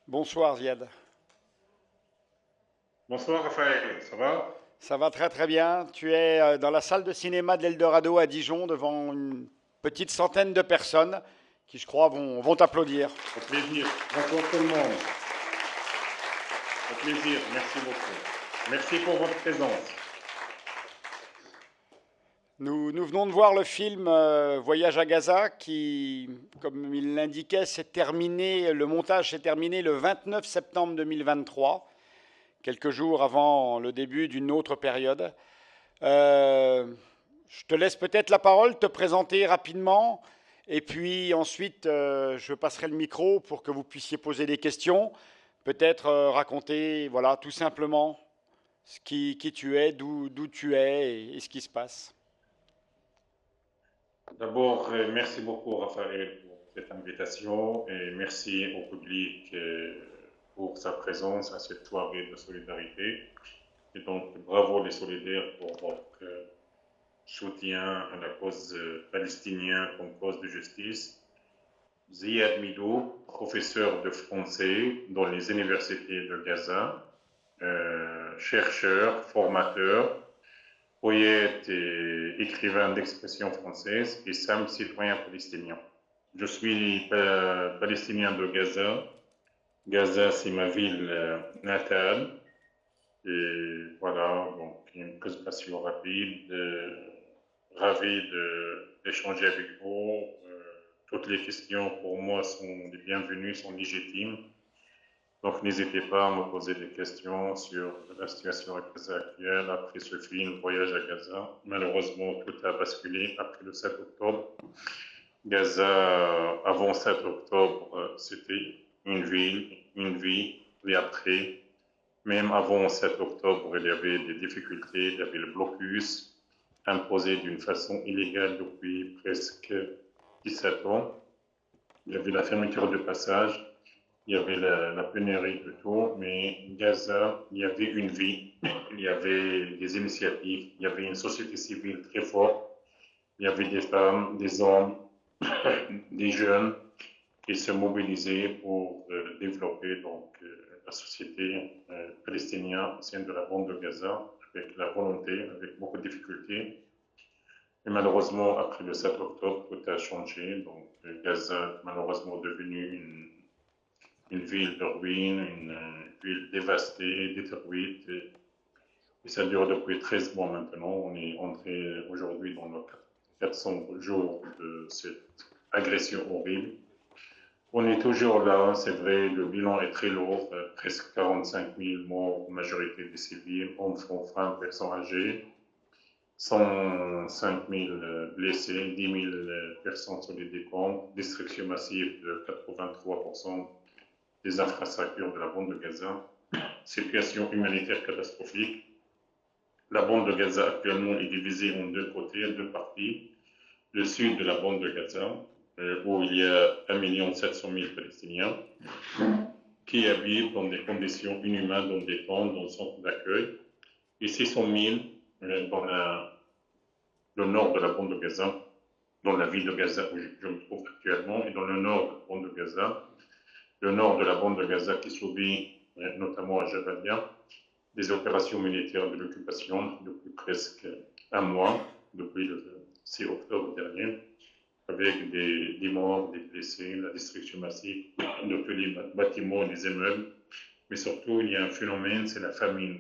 Bonsoir Ziad. Bonsoir Raphaël, ça va? Ça va très très bien. Tu es dans la salle de cinéma de l'Eldorado à Dijon devant une petite centaine de personnes qui, je crois, vont t'applaudir. Au plaisir. Bonsoir tout le monde. Au plaisir, merci beaucoup. Merci pour votre présence. Nous venons de voir le film Voyage à Gaza qui, comme il l'indiquait, s'est terminé, le montage s'est terminé le 29 septembre 2023, quelques jours avant le début d'une autre période. Euh, je te laisse peut-être la parole, te présenter rapidement, et puis ensuite je passerai le micro pour que vous puissiez poser des questions, peut-être raconter, voilà, tout simplement qui tu es, d'où tu es et ce qui se passe. D'abord, merci beaucoup Raphaël pour cette invitation et merci au public pour sa présence à cette soirée de solidarité. Et donc, bravo les solidaires pour votre soutien à la cause palestinienne comme cause de justice. Ziad Midou, professeur de français dans les universités de Gaza, chercheur, formateur, poète et écrivain d'expression française et Sam, citoyen palestinien. Je suis palestinien de Gaza. Gaza, c'est ma ville natale. Et voilà, donc une présentation rapide. Ravi d'échanger avec vous. Toutes les questions pour moi sont les bienvenues, sont légitimes. Donc n'hésitez pas à me poser des questions sur la situation à Gaza actuelle après ce film Voyage à Gaza. Malheureusement, tout a basculé après le 7 octobre. Gaza, avant 7 octobre, c'était une vie, et après, même avant 7 octobre, il y avait des difficultés, il y avait le blocus imposé d'une façon illégale depuis presque 17 ans. Il y avait la fermeture de passage, il y avait la pénurie de tout, mais Gaza, il y avait une vie, il y avait des initiatives, il y avait une société civile très forte, il y avait des femmes, des hommes, des jeunes qui se mobilisaient pour développer donc, la société palestinienne au sein de la bande de Gaza avec la volonté, avec beaucoup de difficultés. Et malheureusement, après le 7 octobre, tout a changé. Donc, Gaza est malheureusement devenue une ville de ruines, une ville dévastée, détruite. Et ça dure depuis 13 mois maintenant. On est entré aujourd'hui dans le 400 jours de cette agression horrible. On est toujours là, c'est vrai, le bilan est très lourd, presque 45 000 morts, majorité des civils, enfants, femmes, personnes âgées, 105 000 blessés, 10 000 personnes sur les décombres, destruction massive de 83% des infrastructures de la bande de Gaza, situation humanitaire catastrophique. La bande de Gaza actuellement est divisée en deux côtés, deux parties. Le sud de la bande de Gaza, où il y a 1 700 000 Palestiniens qui habitent dans des conditions inhumaines, dans des tentes, dans le centre d'accueil, et 600 000 dans le nord de la bande de Gaza, dans la ville de Gaza où je me trouve actuellement, et dans le nord de la bande de Gaza, le nord de la bande de Gaza qui subit, notamment à Jabalia, des opérations militaires de l'occupation depuis presque un mois, depuis le 6 octobre dernier, avec des morts, des blessés, la destruction massive de tous les bâtiments et les immeubles. Mais surtout, il y a un phénomène, c'est la famine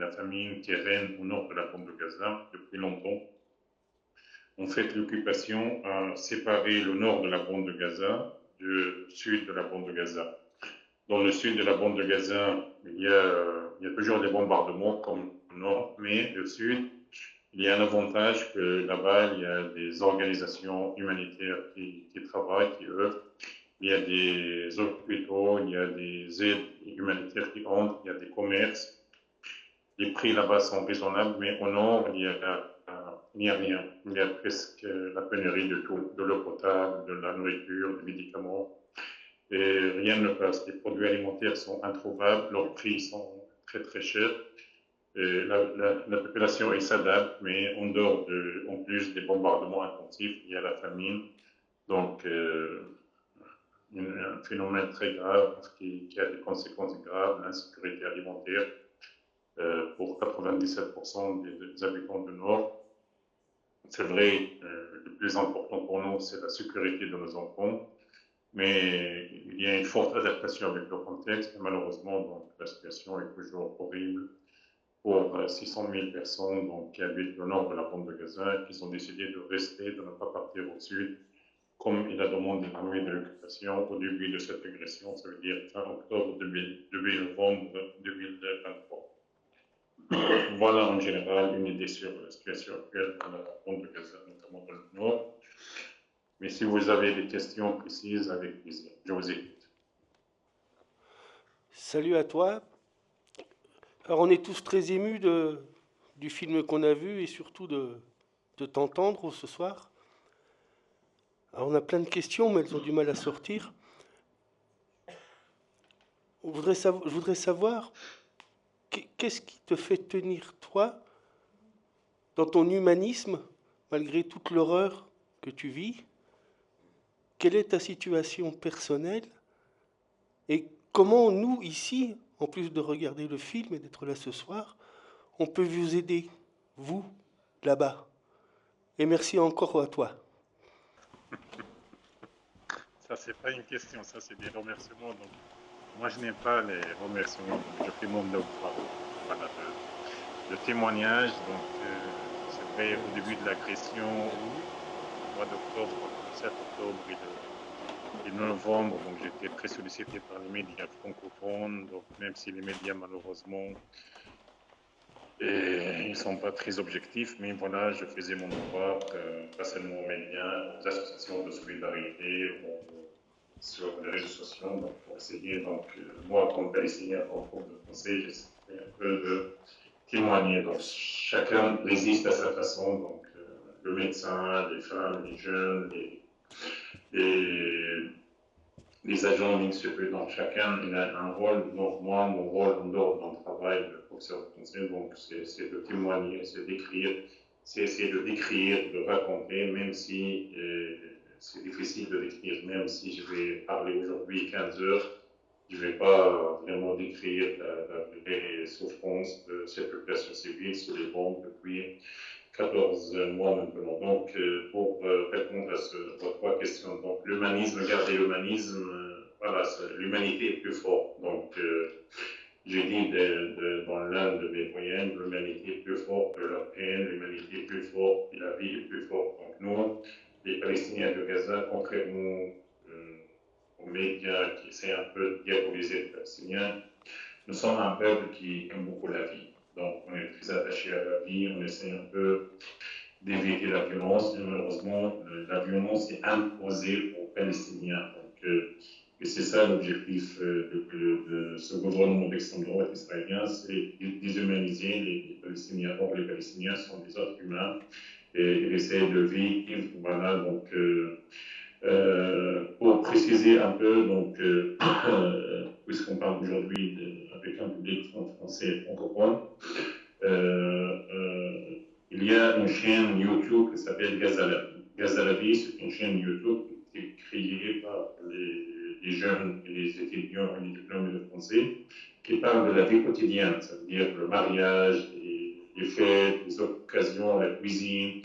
qui règne au nord de la bande de Gaza depuis longtemps. En fait, l'occupation a séparé le nord de la bande de Gaza du sud de la bande de Gaza. Dans le sud de la bande de Gaza, il y a toujours des bombardements comme au nord, mais le sud, il y a un avantage que là-bas, il y a des organisations humanitaires qui travaillent, qui œuvrent. Il y a des hôpitaux, il y a des aides humanitaires qui entrent, il y a des commerces. Les prix là-bas sont raisonnables, mais au nord, il n'y a rien. Il y a presque la pénurie de tout, de l'eau potable, de la nourriture, des médicaments. Et rien ne passe. Les produits alimentaires sont introuvables, leurs prix sont très très chers. Et la population s'adapte, mais en plus des bombardements intensifs, il y a la famine. Donc, un phénomène très grave qui a des conséquences graves, l'insécurité alimentaire pour 97% des habitants du Nord. C'est vrai, le plus important pour nous, c'est la sécurité de nos enfants, mais il y a une forte adaptation avec le contexte et malheureusement, donc, la situation est toujours horrible pour 600 000 personnes donc, qui habitent le nord de la bande de Gaza et qui ont décidé de rester, de ne pas partir au sud, comme il a demandé l'armée de l'occupation au début de cette agression, ça veut dire fin octobre 2000, novembre 2023. Voilà en général une idée sur la situation actuelle dans la bande de Gaza, notamment dans le nord. Mais si vous avez des questions précises, avec plaisir. Je vous écoute. Salut à toi. Alors on est tous très émus du film qu'on a vu et surtout de t'entendre ce soir. Alors on a plein de questions, mais elles ont du mal à sortir. Je voudrais savoir qu'est-ce qui te fait tenir, toi, dans ton humanisme, malgré toute l'horreur que tu vis. Quelle est ta situation personnelle et comment nous, ici, en plus de regarder le film et d'être là ce soir, on peut vous aider, vous, là-bas. Et merci encore à toi. Ça, c'est pas une question, ça, c'est des remerciements. Donc, moi, je n'aime pas les remerciements, donc je fais mon devoir. Voilà, de témoignage. Donc, c'est vrai, au début de l'agression, au mois d'octobre, entre le 7 octobre et le novembre, donc j'étais très sollicité par les médias francophones. Donc, même si les médias, malheureusement, ils ne sont pas très objectifs, mais voilà, je faisais mon devoir, pas seulement aux médias, aux associations de solidarité, sur les réseaux sociaux, donc pour essayer, donc moi comme Palestinien, comme prof de français, j'essaie un peu de témoigner. Donc chacun résiste à sa façon, donc le médecin, les femmes, les jeunes, les, les agents municipaux, donc chacun il a un rôle. Donc moi, mon rôle en dehors de mon travail de professeur de français, donc c'est de témoigner, c'est d'écrire, c'est essayer de décrire, de raconter, même si c'est difficile de décrire, même si je vais parler aujourd'hui 15 heures, je ne vais pas vraiment décrire la vraie souffrance de cette population civile sous les bombes depuis 14 mois maintenant. Donc, pour répondre à vos trois questions, donc l'humanisme, garder l'humanisme, voilà, l'humanité est plus forte. Donc, j'ai dit dans l'un de mes poèmes, l'humanité est plus forte que la peine, l'humanité est plus forte que la vie est plus forte. Donc, nous, les Palestiniens de Gaza, contrairement aux médias qui essaient un peu de diaboliser les Palestiniens, nous sommes un peuple qui aime beaucoup la vie. Donc, on est très attaché à la vie, on essaie un peu d'éviter la violence. Et malheureusement, la violence est imposée aux Palestiniens. Donc, et c'est ça l'objectif de ce gouvernement d'extrême droite israélien, c'est déshumaniser les Palestiniens. Or, les Palestiniens sont des êtres humains et ils essaient de vivre. Voilà, donc, pour préciser un peu, donc, puisqu'on parle aujourd'hui avec un public français francophone, il y a une chaîne YouTube qui s'appelle Gazalavi. Gazalavi, c'est une chaîne YouTube qui est créée par les jeunes et les étudiants et les diplômés de français qui parlent de la vie quotidienne, c'est-à-dire le mariage, les fêtes, les occasions, la cuisine,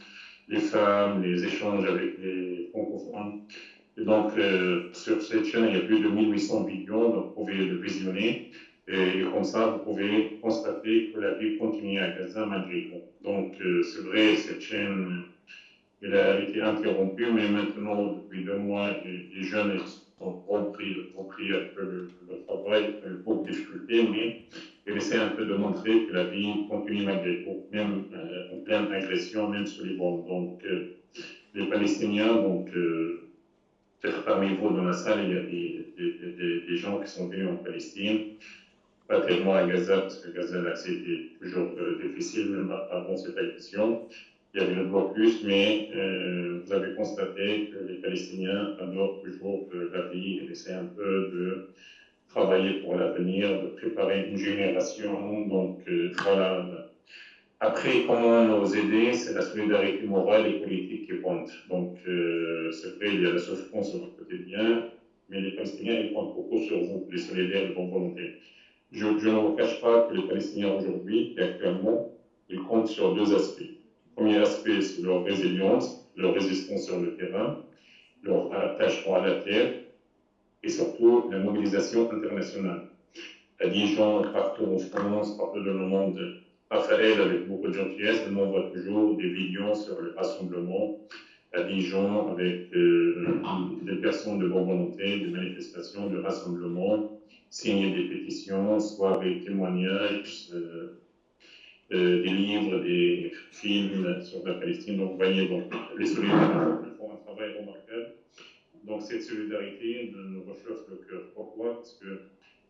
les femmes, les échanges avec les francophones. Et donc, sur cette chaîne, il y a plus de 1800 vidéos, donc vous pouvez le visionner. Et comme ça, vous pouvez constater que la vie continue à Gaza malgré tout. Donc, c'est vrai, cette chaîne, elle a été interrompue, mais maintenant, depuis 2 mois, les jeunes ont repris un peu le travail, beaucoup de difficultés, mais elle essaie un peu de montrer que la vie continue malgré tout, même en pleine agression, même sur les bombes. Donc, les Palestiniens, donc, peut-être parmi vous dans la salle, il y a des gens qui sont venus en Palestine, pas tellement à Gaza, parce que Gaza, l'accès était toujours difficile, même avant cette agression. Il y avait le blocus, mais vous avez constaté que les Palestiniens adorent toujours la vie et essaient un peu de travailler pour l'avenir, de préparer une génération. Donc voilà. Après, comment nous aider, c'est la solidarité morale et politique qui compte. Donc, c'est vrai, il y a la souffrance au quotidien, mais les Palestiniens, ils comptent beaucoup sur vous, les solidaires de bonne volonté. Je ne vous cache pas que les Palestiniens aujourd'hui, actuellement, ils comptent sur deux aspects. Le premier aspect, c'est leur résilience, leur résistance sur le terrain, leur attachement à la terre, et surtout la mobilisation internationale. À Dijon, partout en France, partout dans le monde, Raphaël, avec beaucoup de gentillesse, m'envoie toujours des vidéos sur le rassemblement à Dijon avec des personnes de bonne volonté, des manifestations, de rassemblements, signer des pétitions, soirées, témoignages, des livres, des films sur la Palestine. Donc, vous voyez, donc, les solidaires font un travail remarquable. Donc, cette solidarité nous réchauffe le cœur. Pourquoi? Parce que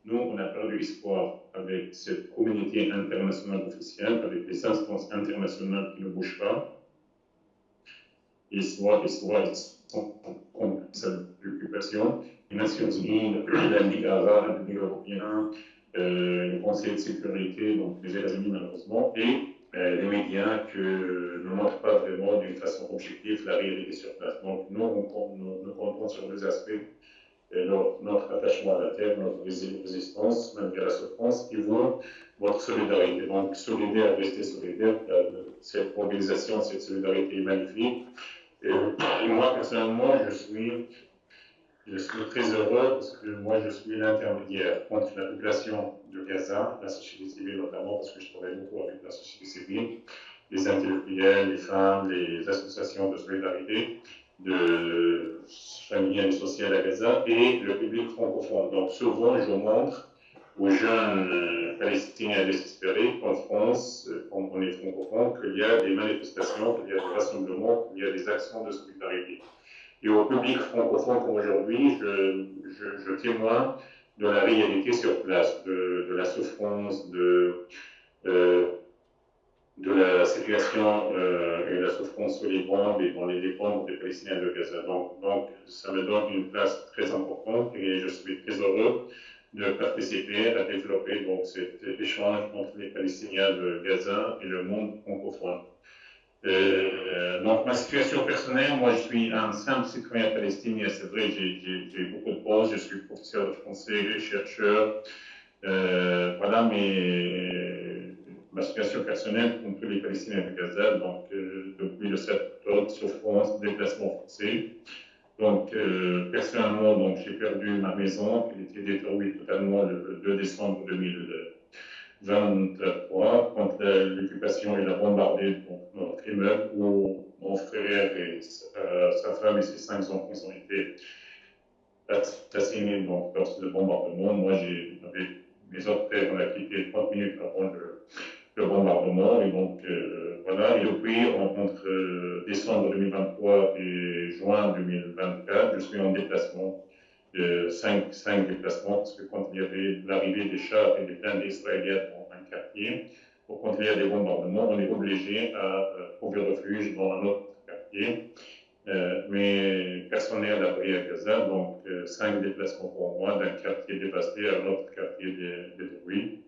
nous, on a perdu espoir avec cette communauté internationale officielle, avec les instances internationales qui ne bougent pas. Et soit ils sont contre cette préoccupation. Les Nations Unies, la Ligue arabe, la Ligue européenne, le Conseil de sécurité, donc les États-Unis malheureusement, et les médias qui ne montrent pas vraiment d'une façon objective la réalité sur place. Donc nous, nous comptons sur deux aspects. Notre attachement à la terre, notre résistance, malgré la souffrance, et votre solidarité. Donc, solidaire, rester solidaire, cette mobilisation, cette solidarité est magnifique. Et moi, personnellement, je suis très heureux parce que moi, je suis l'intermédiaire entre la population de Gaza, la société civile notamment, parce que je travaille beaucoup avec la société civile, les intellectuels, les femmes, les associations de solidarité, de familiales et sociales à Gaza, et le public francophone. Donc souvent, je montre aux jeunes Palestiniens désespérés qu'en France, quand on est francophone, qu'il y a des manifestations, qu'il y a des rassemblements, qu'il y a des actions de solidarité. Et au public francophone comme aujourd'hui, je témoigne de la réalité sur place, de la souffrance, de la situation et la souffrance sous les bombes et dans les décombres des Palestiniens de Gaza. Donc, ça me donne une place très importante et je suis très heureux de participer à développer donc, cet échange entre les Palestiniens de Gaza et le monde francophone. Donc, ma situation personnelle, moi, je suis un simple citoyen palestinien. C'est vrai, j'ai beaucoup de postes. Je suis professeur de français, chercheur. Voilà, mais ma situation personnelle, comme tous les Palestiniens de Gaza, donc depuis le 7 octobre, souffrance, déplacement forcé. Donc, personnellement, donc, j'ai perdu ma maison, qui était détruite totalement le 2 décembre 2023, quand l'occupation et la bombardé notre immeuble, où mon frère et sa femme et ses 5 enfants ont été assassinés donc, lors du bombardement. Moi, mes autres frères, on a quitté 30 minutes avant le bombardement. Et donc, voilà. Et depuis, entre décembre 2023 et juin 2024, je suis en déplacement, 5 déplacements, parce que quand il y avait l'arrivée des chars et des blindés israéliens dans un quartier, ou quand il y a des bombardements, on est obligé à trouver refuge dans un autre quartier. Mais personne n'est à l'abri à Gaza, donc 5 déplacements pour moi d'un quartier dévasté à un autre quartier détruit.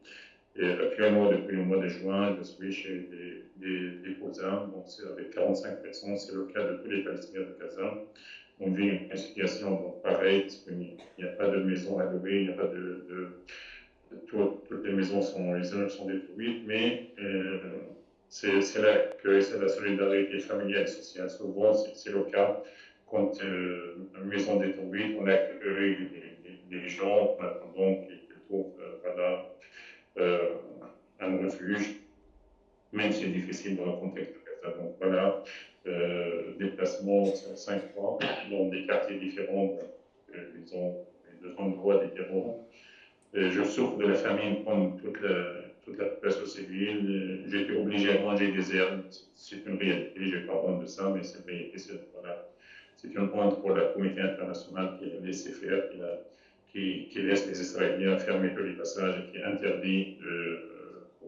Et actuellement, depuis le mois de juin, je suis chez des cousins, donc c'est avec 45 personnes, c'est le cas de tous les Palestiniens de Gaza. On vit une situation pareille, parce qu'il n'y a pas de maison à louer, il n'y a pas toutes les maisons les immeubles sont détruites, mais c'est l'accueil, c'est la solidarité familiale et sociale. Souvent, c'est le cas quand une maison détruite, on accueille les gens en attendant qu'ils trouvent voilà, un refuge, même si c'est difficile dans le contexte de Gaza. Donc voilà, déplacement 5 fois dans des quartiers différents, ils ont des endroits différents. Je souffre de la famine comme toute la population civile. J'ai été obligé à manger des herbes. C'est une réalité. Je n'ai pas honte de ça, mais c'est une réalité. C'est une honte pour la communauté internationale qui a laissé faire, qui laisse les Israéliens fermer tous les passages et qui interdit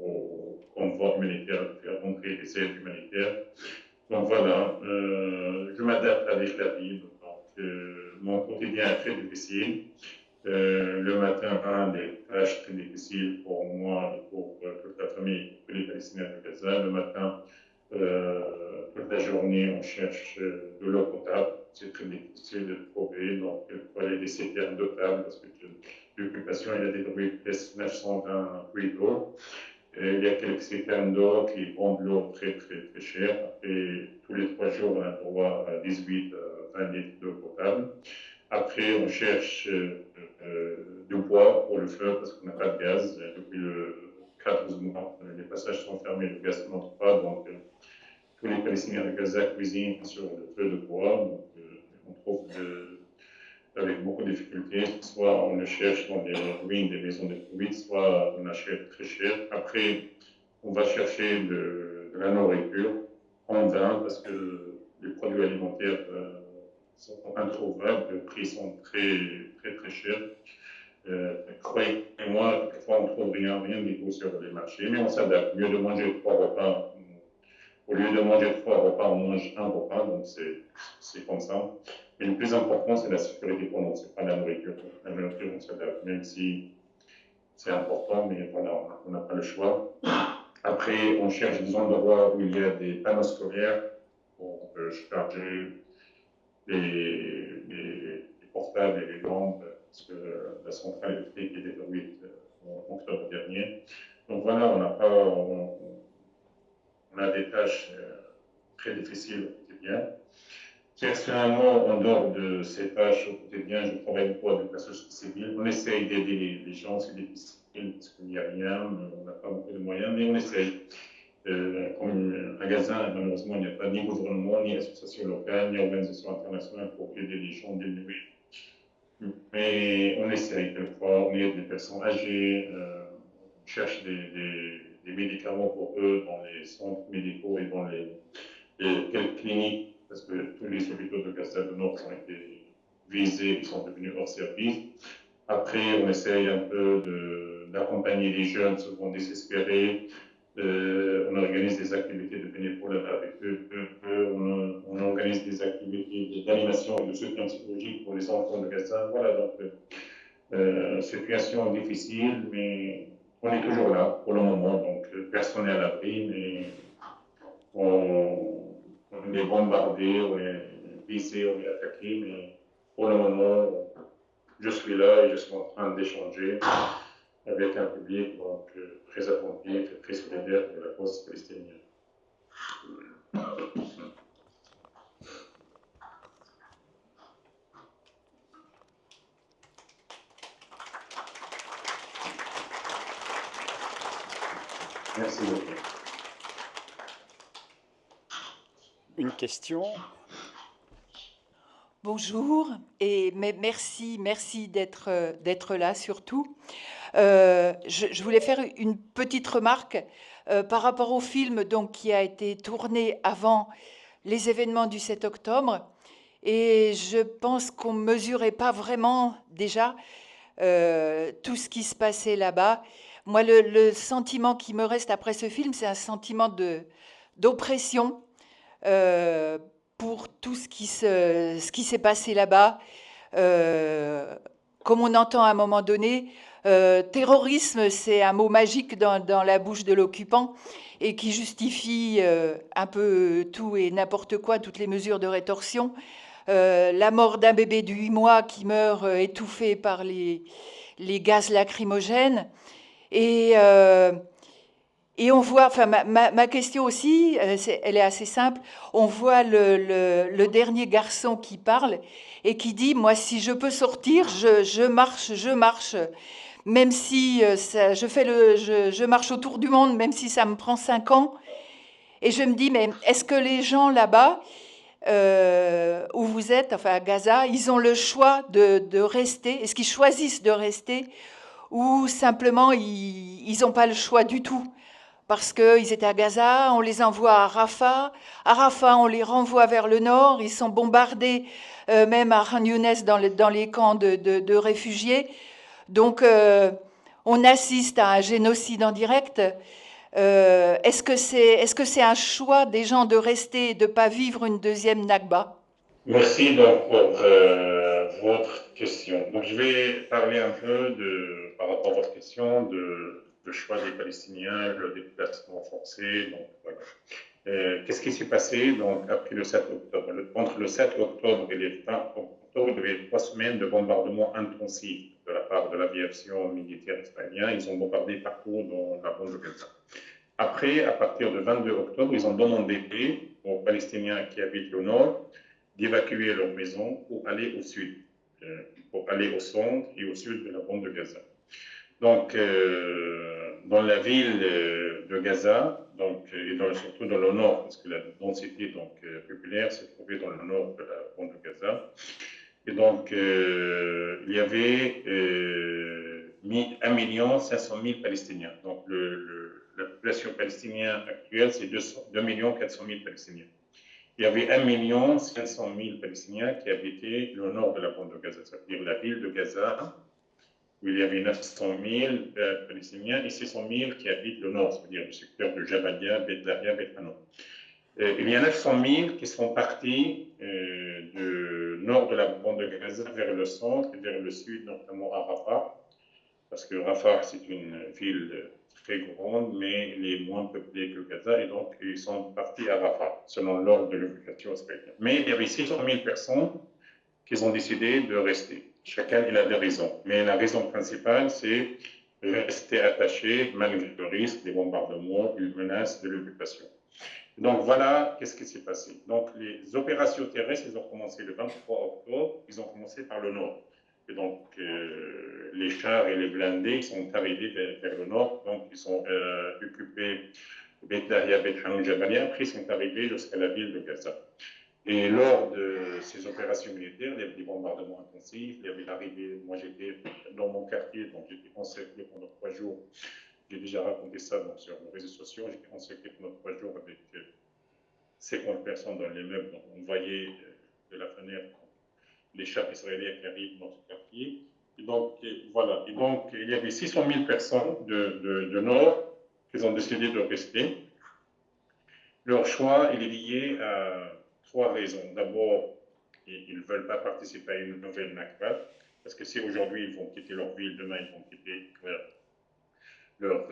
aux convois humanitaires de faire rentrer des aides humanitaires. Donc voilà, je m'adapte avec la vie. Donc, mon quotidien est très difficile. Le matin, des tâches très difficiles pour moi et pour toute la famille, pour les Palestiniens de Gaza. Le matin, toute la journée, on cherche de l'eau potable. C'est très difficile de trouver. Donc, il faut aller et c'était indotable parce que l'occupation, il a détruit presque 920 puits d'eau. Il y a quelques citernes d'eau qui vendent l'eau très, très, très chère. Et tous les 3 jours, on a droit à 18 à 20 litres d'eau potable. Après, on cherche du bois pour le feu parce qu'on n'a pas de gaz. Depuis le 14 mois, les passages sont fermés, le gaz n'entre pas. Donc, tous les Palestiniens de Gaza cuisinent sur le feu de bois. Donc, on trouve avec beaucoup de difficultés. Soit on le cherche dans les ruines des maisons détruites, soit on achète très cher. Après, on va chercher de la nourriture en vain parce que les produits alimentaires sont introuvables, les prix sont très, très, très chers. Croyez-moi, quelquefois on ne trouve rien du tout sur les marchés, mais on s'adapte. Au lieu de manger 3 repas, on mange un repas, donc c'est comme ça. Mais le plus important, c'est la sécurité pour nous, c'est pas la nourriture. La nourriture, on s'adapte, même si c'est important, mais voilà, on n'a pas le choix. Après, on cherche des endroits où il y a des panneaux scolaires pour charger les portables et les lampes, parce que la centrale électrique est détruite en octobre dernier. Donc voilà, on a des tâches très difficiles au quotidien. Personnellement, en dehors de ces tâches au quotidien, je travaille beaucoup avec la société civile. On essaye d'aider les gens, c'est difficile parce qu'il n'y a rien, on n'a pas beaucoup de moyens, mais on essaye. Comme à Gaza, malheureusement, il n'y a pas ni gouvernement, ni association locale, ni organisation internationale pour aider les gens diminués. Mais on essaye quelquefois, on aide les personnes âgées, on cherche des médicaments pour eux dans les centres médicaux et dans quelques cliniques, parce que tous les hôpitaux de Gaza du Nord ont été visés, ils sont devenus hors service. Après, on essaye un peu d'accompagner les jeunes, souvent désespérés. On organise des activités de bénévolat avec eux. On organise des activités d'animation et de soutien psychologique pour les enfants de Gaza. Voilà, donc, situation difficile, mais on est toujours là pour le moment. Donc, personne n'est à l'abri, mais on est bombardé, on est visé, on est attaqué, mais pour le moment, je suis là et je suis en train d'échanger avec un public donc, très attentif, très solidaire de la cause palestinienne. Merci beaucoup. Une question? Bonjour et merci d'être là surtout. Je voulais faire une petite remarque par rapport au film donc, qui a été tourné avant les événements du 7 octobre. Et je pense qu'on ne mesurait pas vraiment déjà tout ce qui se passait là-bas. Moi, le sentiment qui me reste après ce film, c'est un sentiment d'oppression pour tout ce qui s'est passé là-bas. Comme on entend à un moment donné, terrorisme, c'est un mot magique dans la bouche de l'occupant et qui justifie un peu tout et n'importe quoi, toutes les mesures de rétorsion. La mort d'un bébé de 8 mois qui meurt étouffé par les gaz lacrymogènes. Et on voit, enfin ma question aussi, elle est assez simple. On voit le dernier garçon qui parle et qui dit, moi si je peux sortir, je marche, même si je marche autour du monde, même si ça me prend 5 ans. Et je me dis, mais est-ce que les gens là-bas, où vous êtes, enfin à Gaza, ils ont le choix de rester? Est-ce qu'ils choisissent de rester ou simplement ils n'ont pas le choix du tout? Parce qu'ils étaient à Gaza, on les envoie à Rafah. À Rafah, on les renvoie vers le nord. Ils sont bombardés, même à Khan Younes, dans les camps de réfugiés. Donc, on assiste à un génocide en direct. Est-ce que c'est un choix des gens de rester et de ne pas vivre une deuxième Nakba? Merci donc pour votre question. Donc, je vais parler un peu par rapport à votre question le choix des Palestiniens, le déplacement forcé. Donc, voilà. Qu'est-ce qui s'est passé donc, après le 7 octobre? Entre le 7 octobre et le 20 octobre octobre, il y avait 3 semaines de bombardements intensifs de la part de l'aviation militaire israélienne. Ils ont bombardé partout dans la bande de Gaza. Après, à partir du 22 octobre, ils ont demandé aux Palestiniens qui habitent le nord d'évacuer leur maison pour aller au sud, pour aller au centre et au sud de la bande de Gaza. Donc, dans la ville de Gaza, donc, et surtout dans le nord, parce que la densité populaire se trouvait dans le nord de la bande de Gaza. Et donc, il y avait 1 500 000 Palestiniens. Donc, la population palestinienne actuelle, c'est 2 400 000 Palestiniens. Il y avait 1 500 000 Palestiniens qui habitaient le nord de la bande de Gaza, c'est-à-dire la ville de Gaza, où il y avait 900 000 Palestiniens et 600 000 qui habitent le nord, c'est-à-dire le secteur de Jabalia, Beit Lahia, Beit Hanou. Il y a 900 000 qui sont partis du nord de la bande de Gaza vers le centre et vers le sud, notamment à Rafah, parce que Rafah, c'est une ville très grande, mais elle est moins peuplée que Gaza, et donc ils sont partis à Rafah, selon l'ordre de l'occupation israélienne. Mais il y avait 600 000 personnes qui ont décidé de rester. Chacun il a des raisons, mais la raison principale, c'est rester attaché malgré le risque des bombardements et les menaces de l'occupation. Donc voilà, qu'est-ce qui s'est passé. Donc les opérations terrestres, ils ont commencé le 23 octobre, ils ont commencé par le nord. Et donc les chars et les blindés sont arrivés vers le nord, donc ils sont occupés Beit Lahia, Beit Hanou, Jabalia, après ils sont arrivés jusqu'à la ville de Gaza. Et lors de ces opérations militaires, il y avait des bombardements intensifs, il y avait l'arrivée, moi j'étais dans mon quartier, donc j'étais encerclé pendant 3 jours. J'ai déjà raconté ça donc, sur les réseaux sociaux. J'étais encerclé pendant 3 jours avec 50 personnes dans l'immeuble. Donc, on voyait de la fenêtre les chars israéliens qui arrivent dans ce quartier. Et donc, voilà. Et donc, il y avait 600 000 personnes de Nord qui ont décidé de rester. Leur choix il est lié à 3 raisons. D'abord, ils ne veulent pas participer à une nouvelle Nakba, parce que si aujourd'hui ils vont quitter leur ville, demain ils vont quitter leur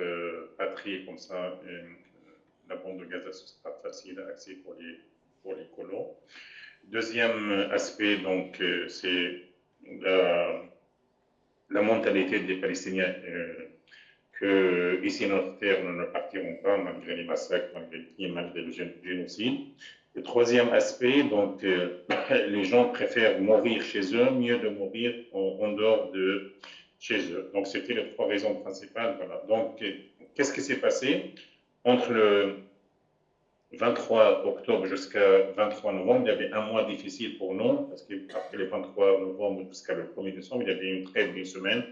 patrie, comme ça, la bande de Gaza, ce sera facile à accès pour les colons. Deuxième aspect, donc, c'est la mentalité des Palestiniens que ici, notre terre, nous ne partirons pas malgré les massacres, malgré le génocide. Le troisième aspect, donc, les gens préfèrent mourir chez eux, mieux de mourir en dehors de chez eux. Donc, c'était les 3 raisons principales. Voilà. Donc, qu'est-ce qui s'est passé entre le 23 octobre jusqu'à 23 novembre? Il y avait un mois difficile pour nous, parce qu'après le 23 novembre jusqu'à le 1er décembre, il y avait une trêve d'une semaine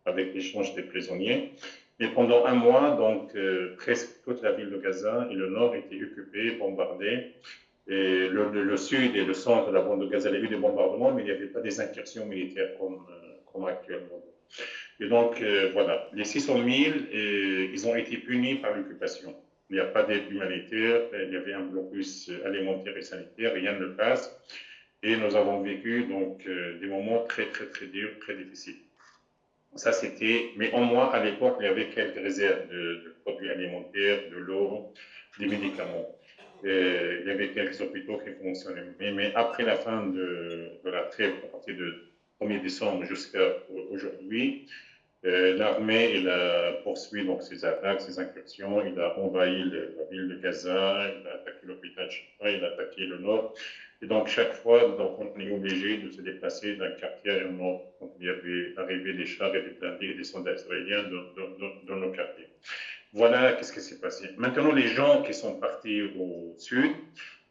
avec l'échange des prisonniers. Et pendant un mois, donc, presque toute la ville de Gaza et le nord étaient occupés, bombardés. Et le sud et le centre de la bande de Gaza, il y a eu des bombardements, mais il n'y avait pas des incursions militaires comme actuellement. Et donc, voilà, les 600 000, ils ont été punis par l'occupation. Il n'y a pas d'aide humanitaire, il y avait un blocus alimentaire et sanitaire, rien ne passe. Et nous avons vécu donc des moments très, très, très durs, très difficiles. Ça, c'était, mais au moins, à l'époque, il y avait quelques réserves de produits alimentaires, de l'eau, des médicaments. Il y avait quelques hôpitaux qui fonctionnaient. Mais après la fin de la trêve, à partir du 1er décembre jusqu'à aujourd'hui, l'armée il a poursuivi donc, ses attaques, ses incursions. Il a envahi la ville de Gaza, il a attaqué l'hôpital Shifa, il a attaqué le nord. Et donc, chaque fois, donc, on est obligé de se déplacer d'un quartier à un autre. Donc, il y avait arrivé des chars et des blindés et des soldats israéliens dans nos quartiers. Voilà qu'est-ce qui s'est passé. Maintenant, les gens qui sont partis au sud,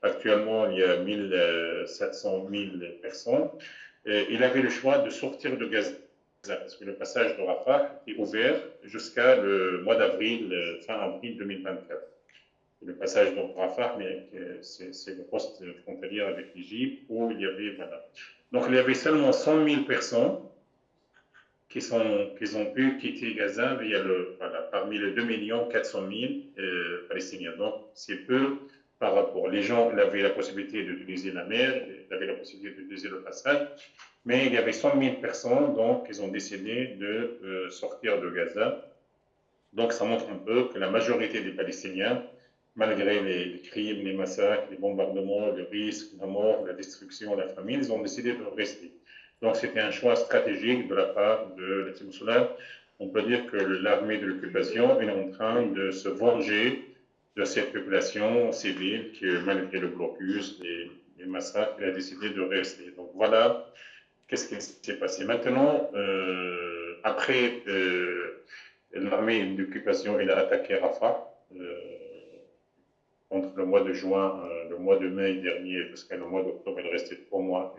actuellement, il y a 700 000 personnes, il avait le choix de sortir de Gaza, parce que le passage de Rafah est ouvert jusqu'à le mois d'avril, fin avril 2024. Et le passage de Rafah, c'est le poste frontalier avec l'Égypte, où il y avait, voilà. Donc, il y avait seulement 100 000 personnes qui ont pu quitter Gaza parmi les 2 400 000 Palestiniens. Donc, c'est peu par rapport. Les gens avaient la possibilité d'utiliser la mer, ils avaient la possibilité d'utiliser le passage, mais il y avait 100 000 personnes, donc ils ont décidé de sortir de Gaza. Donc, ça montre un peu que la majorité des Palestiniens, malgré les crimes, les massacres, les bombardements, le risque, la mort, la destruction, la famine, ils ont décidé de rester. Donc c'était un choix stratégique de la part de la Team Solar. On peut dire que l'armée de l'occupation est en train de se venger de cette population civile qui, malgré le blocus et les massacres, elle a décidé de rester. Donc voilà qu'est-ce qui s'est passé. Maintenant, après l'armée d'occupation, elle a attaqué Rafah entre le mois de juin, le mois de mai dernier, parce qu'à le mois d'octobre, il restait 3 mois.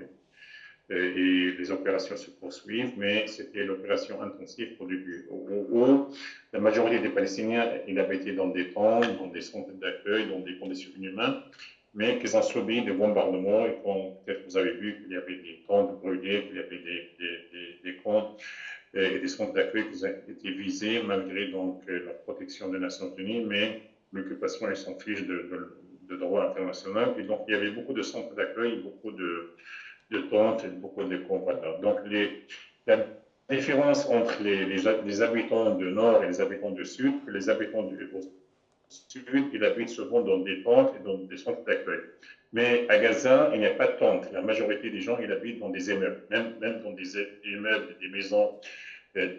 Et les opérations se poursuivent, mais c'était l'opération intensive au début, où la majorité des Palestiniens, ils avaient été dans des tentes, dans des centres d'accueil, dans des conditions inhumaines, mais qu'ils ont subi des bombardements, et peut-être vous avez vu qu'il y avait des tentes brûlées, qu'il y avait des camps et des centres d'accueil qui ont été visés, malgré donc la protection des Nations Unies, mais l'occupation, elle s'en fiche de droit international, et donc il y avait beaucoup de centres d'accueil, beaucoup de tentes et beaucoup de camps. Voilà. Donc, la différence entre les habitants du nord et les habitants du sud, que les habitants du sud, ils habitent souvent dans des tentes et dans des centres d'accueil. Mais à Gaza, il n'y a pas de tentes. La majorité des gens, ils habitent dans des immeubles, même dans des immeubles, des maisons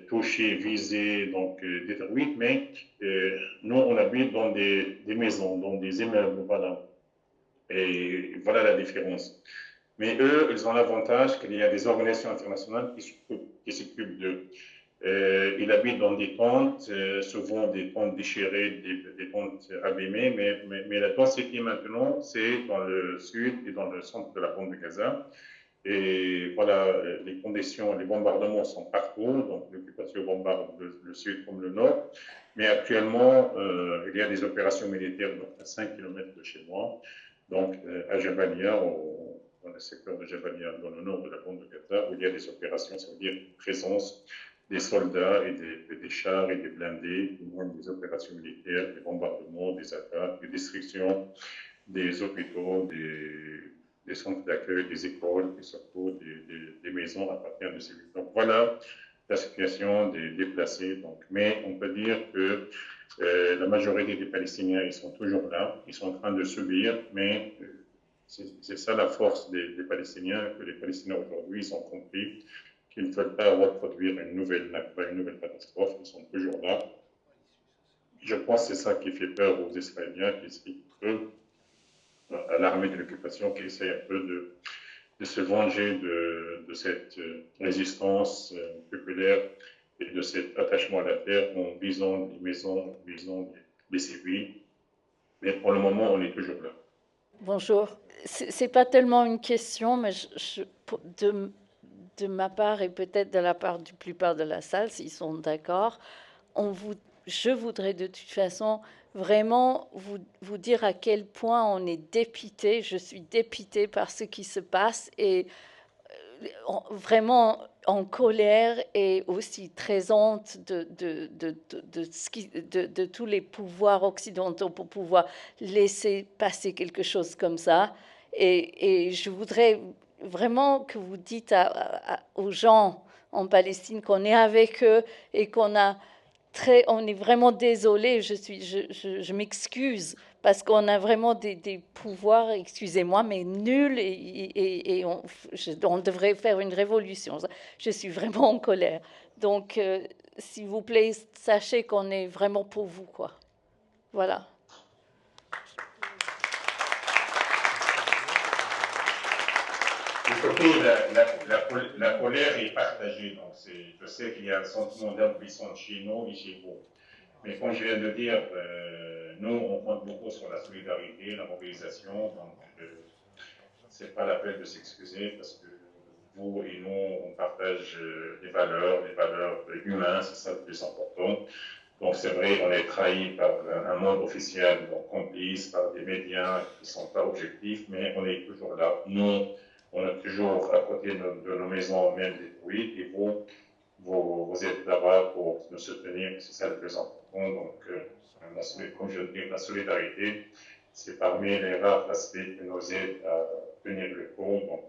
touchées, visées, donc détruites. Mais nous, on habite dans des maisons, dans des immeubles. Voilà. Et voilà la différence. Mais eux, ils ont l'avantage qu'il y a des organisations internationales qui s'occupent d'eux. Ils habitent dans des tentes, souvent des tentes déchirées, des tentes abîmées, mais la densité maintenant, c'est dans le sud et dans le centre de la bande de Gaza. Et voilà, les conditions, les bombardements sont partout, donc l'occupation bombarde le sud comme le nord. Mais actuellement, il y a des opérations militaires donc, à 5 km de chez moi, donc à Jabalia, dans le secteur de Jabalia, dans le nord de la bande de Gaza, où il y a des opérations, ça veut dire une présence des soldats et des chars et des blindés, qui mènent des opérations militaires, des bombardements, des attaques, des destructions des hôpitaux, des centres d'accueil, des écoles, et surtout des maisons appartenant de civils. Donc voilà la situation des déplacés. Donc, mais on peut dire que la majorité des Palestiniens, ils sont toujours là, ils sont en train de subir, mais c'est ça la force des Palestiniens, que les Palestiniens aujourd'hui, ils ont compris qu'ils ne veulent pas reproduire une nouvelle catastrophe, ils sont toujours là. Je pense que c'est ça qui fait peur aux Israéliens, qui explique à l'armée de l'occupation, qui essaie un peu de se venger de cette résistance populaire et de cet attachement à la terre en visant les maisons, en visant les civils. Mais pour le moment, on est toujours là. Bonjour. C'est pas tellement une question, mais de ma part et peut-être de la part du plupart de la salle, s'ils sont d'accord, je voudrais de toute façon vraiment vous dire à quel point on est dépité. Je suis dépitée par ce qui se passe et vraiment en colère et aussi très honte de tous les pouvoirs occidentaux pour pouvoir laisser passer quelque chose comme ça. Et je voudrais vraiment que vous dites aux gens en Palestine qu'on est avec eux et on est vraiment désolé. Je m'excuse parce qu'on a vraiment des pouvoirs, excusez-moi, mais nuls et on devrait faire une révolution. Je suis vraiment en colère. Donc, s'il vous plaît, sachez qu'on est vraiment pour vous, quoi. Voilà. Surtout, la colère est partagée. Donc je sais qu'il y a un sentiment d'impuissance chez nous et chez vous. Mais comme je viens de dire, nous, on compte beaucoup sur la solidarité, la mobilisation. Donc, ce n'est pas la peine de s'excuser parce que vous et nous, on partage les valeurs humaines, c'est ça le plus important. Donc, c'est vrai, on est trahi par un monde officiel, donc complice, par des médias qui ne sont pas objectifs, mais on est toujours là. Nous, on est toujours à côté de nos maisons, même détruites, et vous êtes là-bas pour nous soutenir, c'est ça le plus important. Donc, comme je le dis, la solidarité, c'est parmi les rares aspects qui nous aident à tenir le coup. Donc,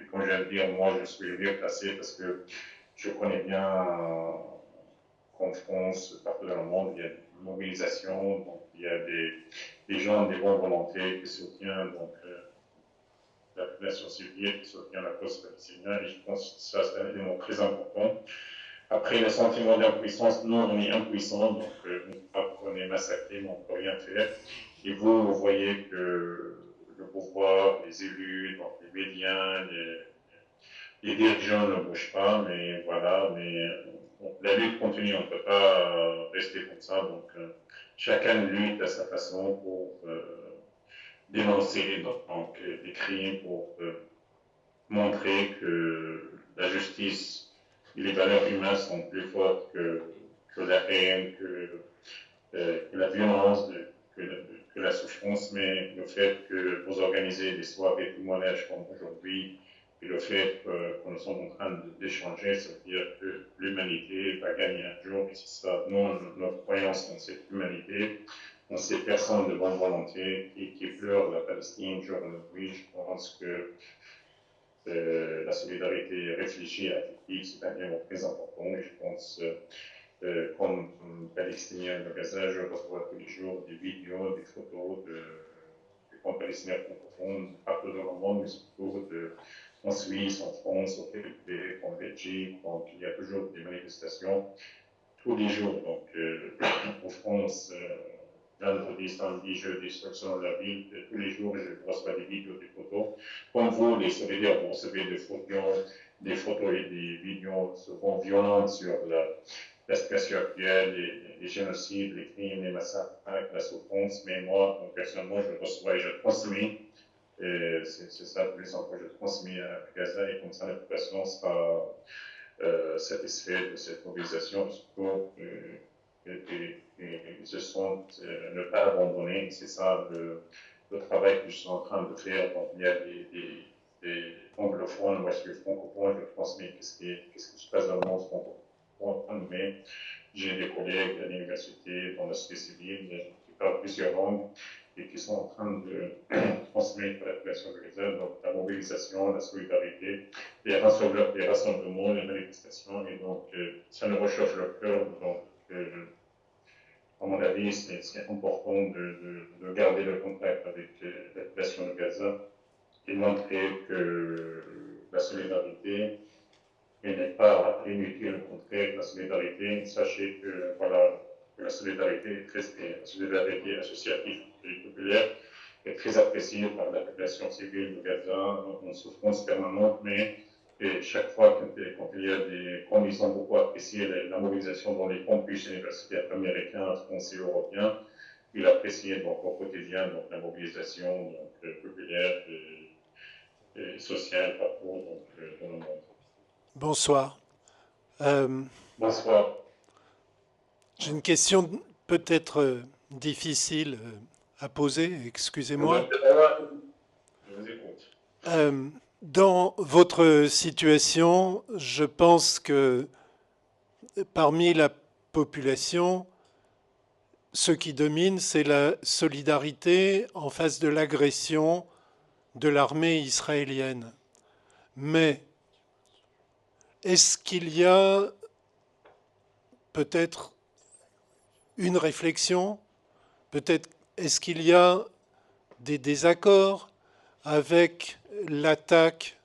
comme je viens de dire, moi, je suis bien placé parce que je connais bien qu'en France, partout dans le monde, il y a une mobilisation, donc il y a des gens, des bonnes volontés qui soutiennent. Donc, la population civile qui soutient la cause palestinienne, et je pense que ça, c'est un élément très important. Après, le sentiment d'impuissance, nous, on est impuissants, donc on est massacrés, mais on ne peut rien faire. Et vous voyez que le pouvoir, les élus, donc les médias, les dirigeants ne bougent pas, mais voilà, mais la lutte continue, on ne peut pas rester comme ça, donc chacun lutte à sa façon pour dénoncer donc, des crimes, pour montrer que la justice et les valeurs humaines sont plus fortes que la haine, que la violence, que la souffrance, mais le fait que vous organisez des soirées témoignages comme aujourd'hui, et le fait que nous sommes en train d'échanger, ça veut dire que l'humanité va gagner un jour, et c'est ça, nous, notre croyance en cette humanité, en ces personnes de bonne volonté qui pleurent la Palestine jour et nuit. Je pense que la solidarité réfléchie à l'équipe, c'est un élément très important, et je pense comme palestinien de Gaza, je reçois tous les jours des vidéos, des photos de camps palestiniens francophones partout dans le monde, mais surtout en Suisse, en France, au Québec, en Belgique. Donc, il y a toujours des manifestations tous les jours. Donc, en France, vendredi, samedi, jeudi, sur la ville, tous les jours, je reçois des vidéos, des photos. Comme vous, les solidaires, vous recevez des photos et des vidéos souvent violentes sur la situation actuelle, les génocides, les crimes, les massacres, la souffrance. Mais moi, personnellement, je reçois et je transmets. C'est ça tous les enfants, je transmets à Gaza, et comme ça la population sera satisfaite de cette mobilisation, surtout et se sentent ne pas abandonner. C'est ça le travail que je suis en train de faire. Donc, il y a des anglophones, moi je suis francophone, je transmets qu'est-ce qui se passe dans le monde francophone, mais j'ai des collègues à l'université, dans la société civile, qui parlent plusieurs langues et qui sont en train de transmettre à la population de Gaza donc la mobilisation, la solidarité, les rassemblements, les manifestations, et donc ça nous réchauffe le cœur. Donc, à mon avis, c'est important de garder le contact avec la population de Gaza et montrer que la solidarité n'est pas inutile, au contraire, la solidarité, sachez que voilà, la solidarité la solidarité associative et populaire est très appréciée par la population civile de Gaza en souffrance permanente, mais chaque fois quand il y a comme ils ont beaucoup apprécié la mobilisation dans les campus universitaires américains, français, européens, ils apprécient donc au quotidien donc, la mobilisation donc, populaire et sociale partout donc, dans le monde. Bonsoir. Bonsoir. J'ai une question peut-être difficile à poser, excusez-moi. Je vous écoute. Dans votre situation, je pense que parmi la population, ce qui domine, c'est la solidarité en face de l'agression de l'armée israélienne. Mais est-ce qu'il y a peut-être une réflexion, peut-être est-ce qu'il y a des désaccords avec l'attaque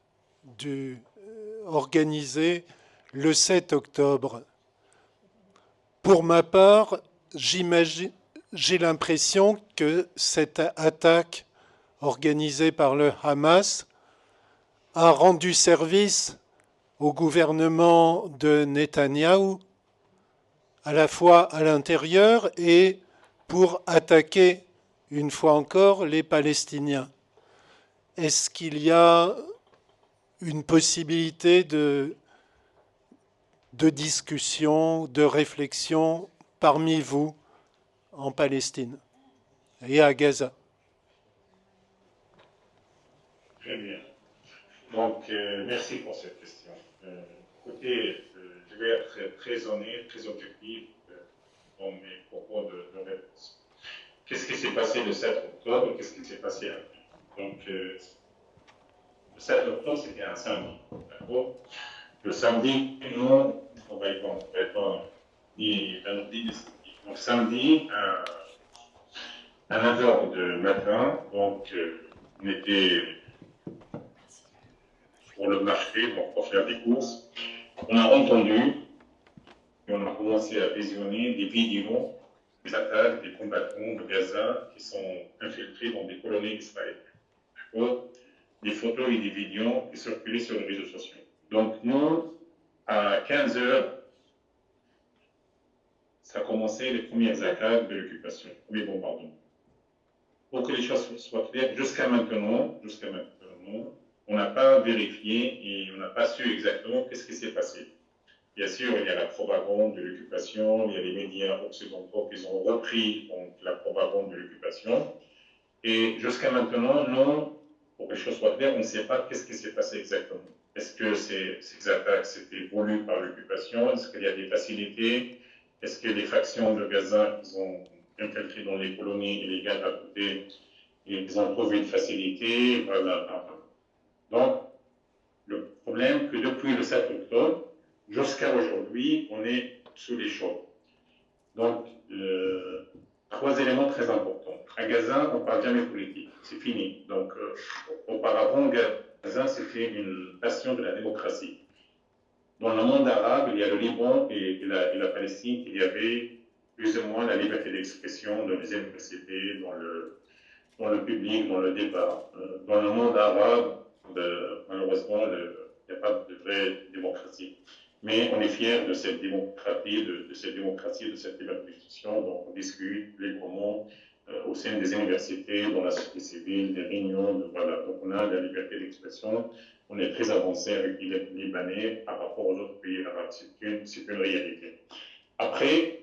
organisée le 7 octobre? Pour ma part, j'ai l'impression que cette attaque organisée par le Hamas a rendu service au gouvernement de Netanyahou, à la fois à l'intérieur et pour attaquer une fois encore les Palestiniens. Est-ce qu'il y a une possibilité de discussion, de réflexion parmi vous en Palestine et à Gaza? Très bien. Donc, merci pour cette question. Écoutez, je vais être très honnête, très objectif dans mes propos de réponse. Qu'est-ce qui s'est passé le 7 octobre? Qu'est-ce qui s'est passé après? Donc, le 7 octobre, c'était un samedi. D'accord? Le samedi, nous, on va être ni vendredi ni samedi. Donc, samedi, à 9h du matin, donc, on était pour le marché, donc pour faire des courses. On a entendu et on a commencé à visionner des vidéos des attaques des combattants de Gaza qui sont infiltrés dans des colonies israéliennes. Des photos et des vidéos qui circulaient sur les réseaux sociaux. Donc nous, à 15 heures, ça a commencé les premières attaques de l'occupation, les bombardements. Pour que les choses soient claires, jusqu'à maintenant, on n'a pas vérifié et on n'a pas su exactement qu'est-ce qui s'est passé. Bien sûr, il y a la propagande de l'occupation, il y a les médias occidentaux qui ont repris donc, la propagande de l'occupation. Et jusqu'à maintenant, nous, pour que les choses soient claires, on ne sait pas qu'est-ce qui s'est passé exactement. Est-ce que ces attaques c'était voulu par l'occupation? Est-ce qu'il y a des facilités? Est-ce que les factions de Gaza qui ont infiltré dans les colonies illégales à côté, ils ont trouvé une facilité? Voilà. Donc, le problème, c'est que depuis le 7 octobre, jusqu'à aujourd'hui, on est sous les chocs. Donc, trois éléments très importants. À Gaza, on ne parle jamais politique, c'est fini. Donc, auparavant, Gaza, c'était une passion de la démocratie. Dans le monde arabe, il y a le Liban et la Palestine, il y avait plus ou moins la liberté d'expression dans les universités, dans le public, dans le débat. Dans le monde arabe, malheureusement, il n'y a pas de vraie démocratie. Mais on est fiers de cette démocratie, de cette liberté d'expression. Donc, on discute librement au sein des universités, dans la société civile, des réunions. Voilà. Donc, on a la liberté d'expression. On est très avancé avec les Libanais par rapport aux autres pays arabes. C'est une réalité. Après,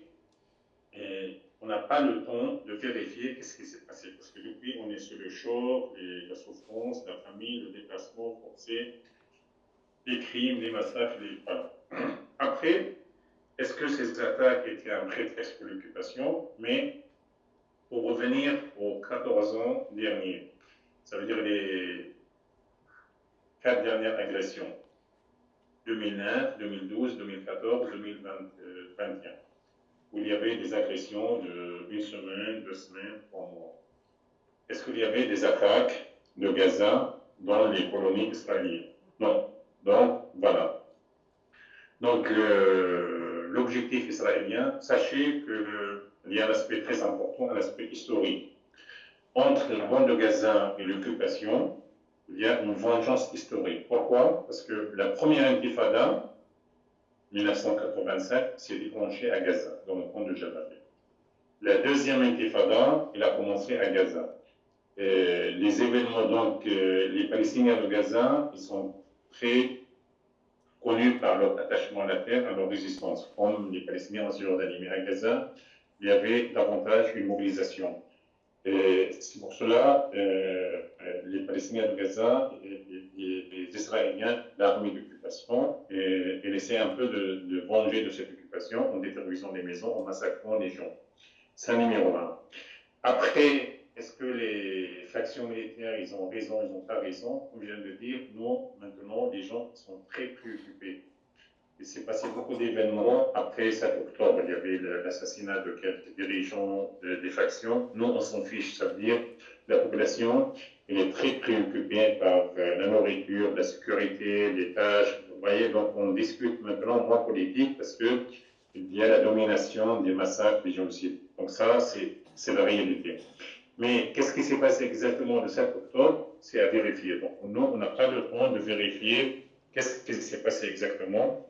on n'a pas le temps de vérifier qu'est-ce qui s'est passé. Parce que depuis, on est sur le choc, la souffrance, la famille, le déplacement forcé, les crimes, les massacres, voilà. Après, est-ce que ces attaques étaient un prétexte pour l'occupation? Mais pour revenir aux 14 ans derniers, ça veut dire les 4 dernières agressions, 2009, 2012, 2014, 2021, où il y avait des agressions de 1 semaine, 2 semaines, 3 mois. Est-ce qu'il y avait des attaques de Gaza dans les colonies israéliennes? Non. Donc, voilà. Donc, l'objectif israélien, sachez qu'il y a un aspect très important, un aspect historique. Entre la bande de Gaza et l'occupation, il y a une vengeance historique. Pourquoi? Parce que la première intifada, 1987, s'est déclenchée à Gaza, dans le camp de Jabalia. La deuxième intifada, elle a commencé à Gaza. Les événements, donc, les Palestiniens de Gaza, ils sont très connus par leur attachement à la terre, à leur résistance, comme les Palestiniens en Cisjordanie. Mais à Gaza, il y avait davantage une mobilisation. C'est pour cela les Palestiniens de Gaza et les Israéliens, l'armée d'occupation, et essaient un peu de venger de cette occupation en détruisant les maisons, en massacrant les gens. C'est un numéro 1. Après, est-ce que les factions militaires, ils ont raison, ils n'ont pas raison? Comme je viens de dire, non, maintenant, les gens sont très préoccupés. Il s'est passé beaucoup d'événements après 7 octobre. Il y avait l'assassinat de quelques dirigeants des factions. Nous, on s'en fiche. Ça veut dire que la population elle est très préoccupée par la nourriture, la sécurité, les tâches. Vous voyez, donc on discute maintenant moins politique parce qu'il y a la domination des massacres, des génocides. Donc ça, c'est la réalité. Mais qu'est-ce qui s'est passé exactement le 7 octobre? C'est à vérifier. Donc nous, on n'a pas le temps de vérifier qu'est-ce qui s'est passé exactement.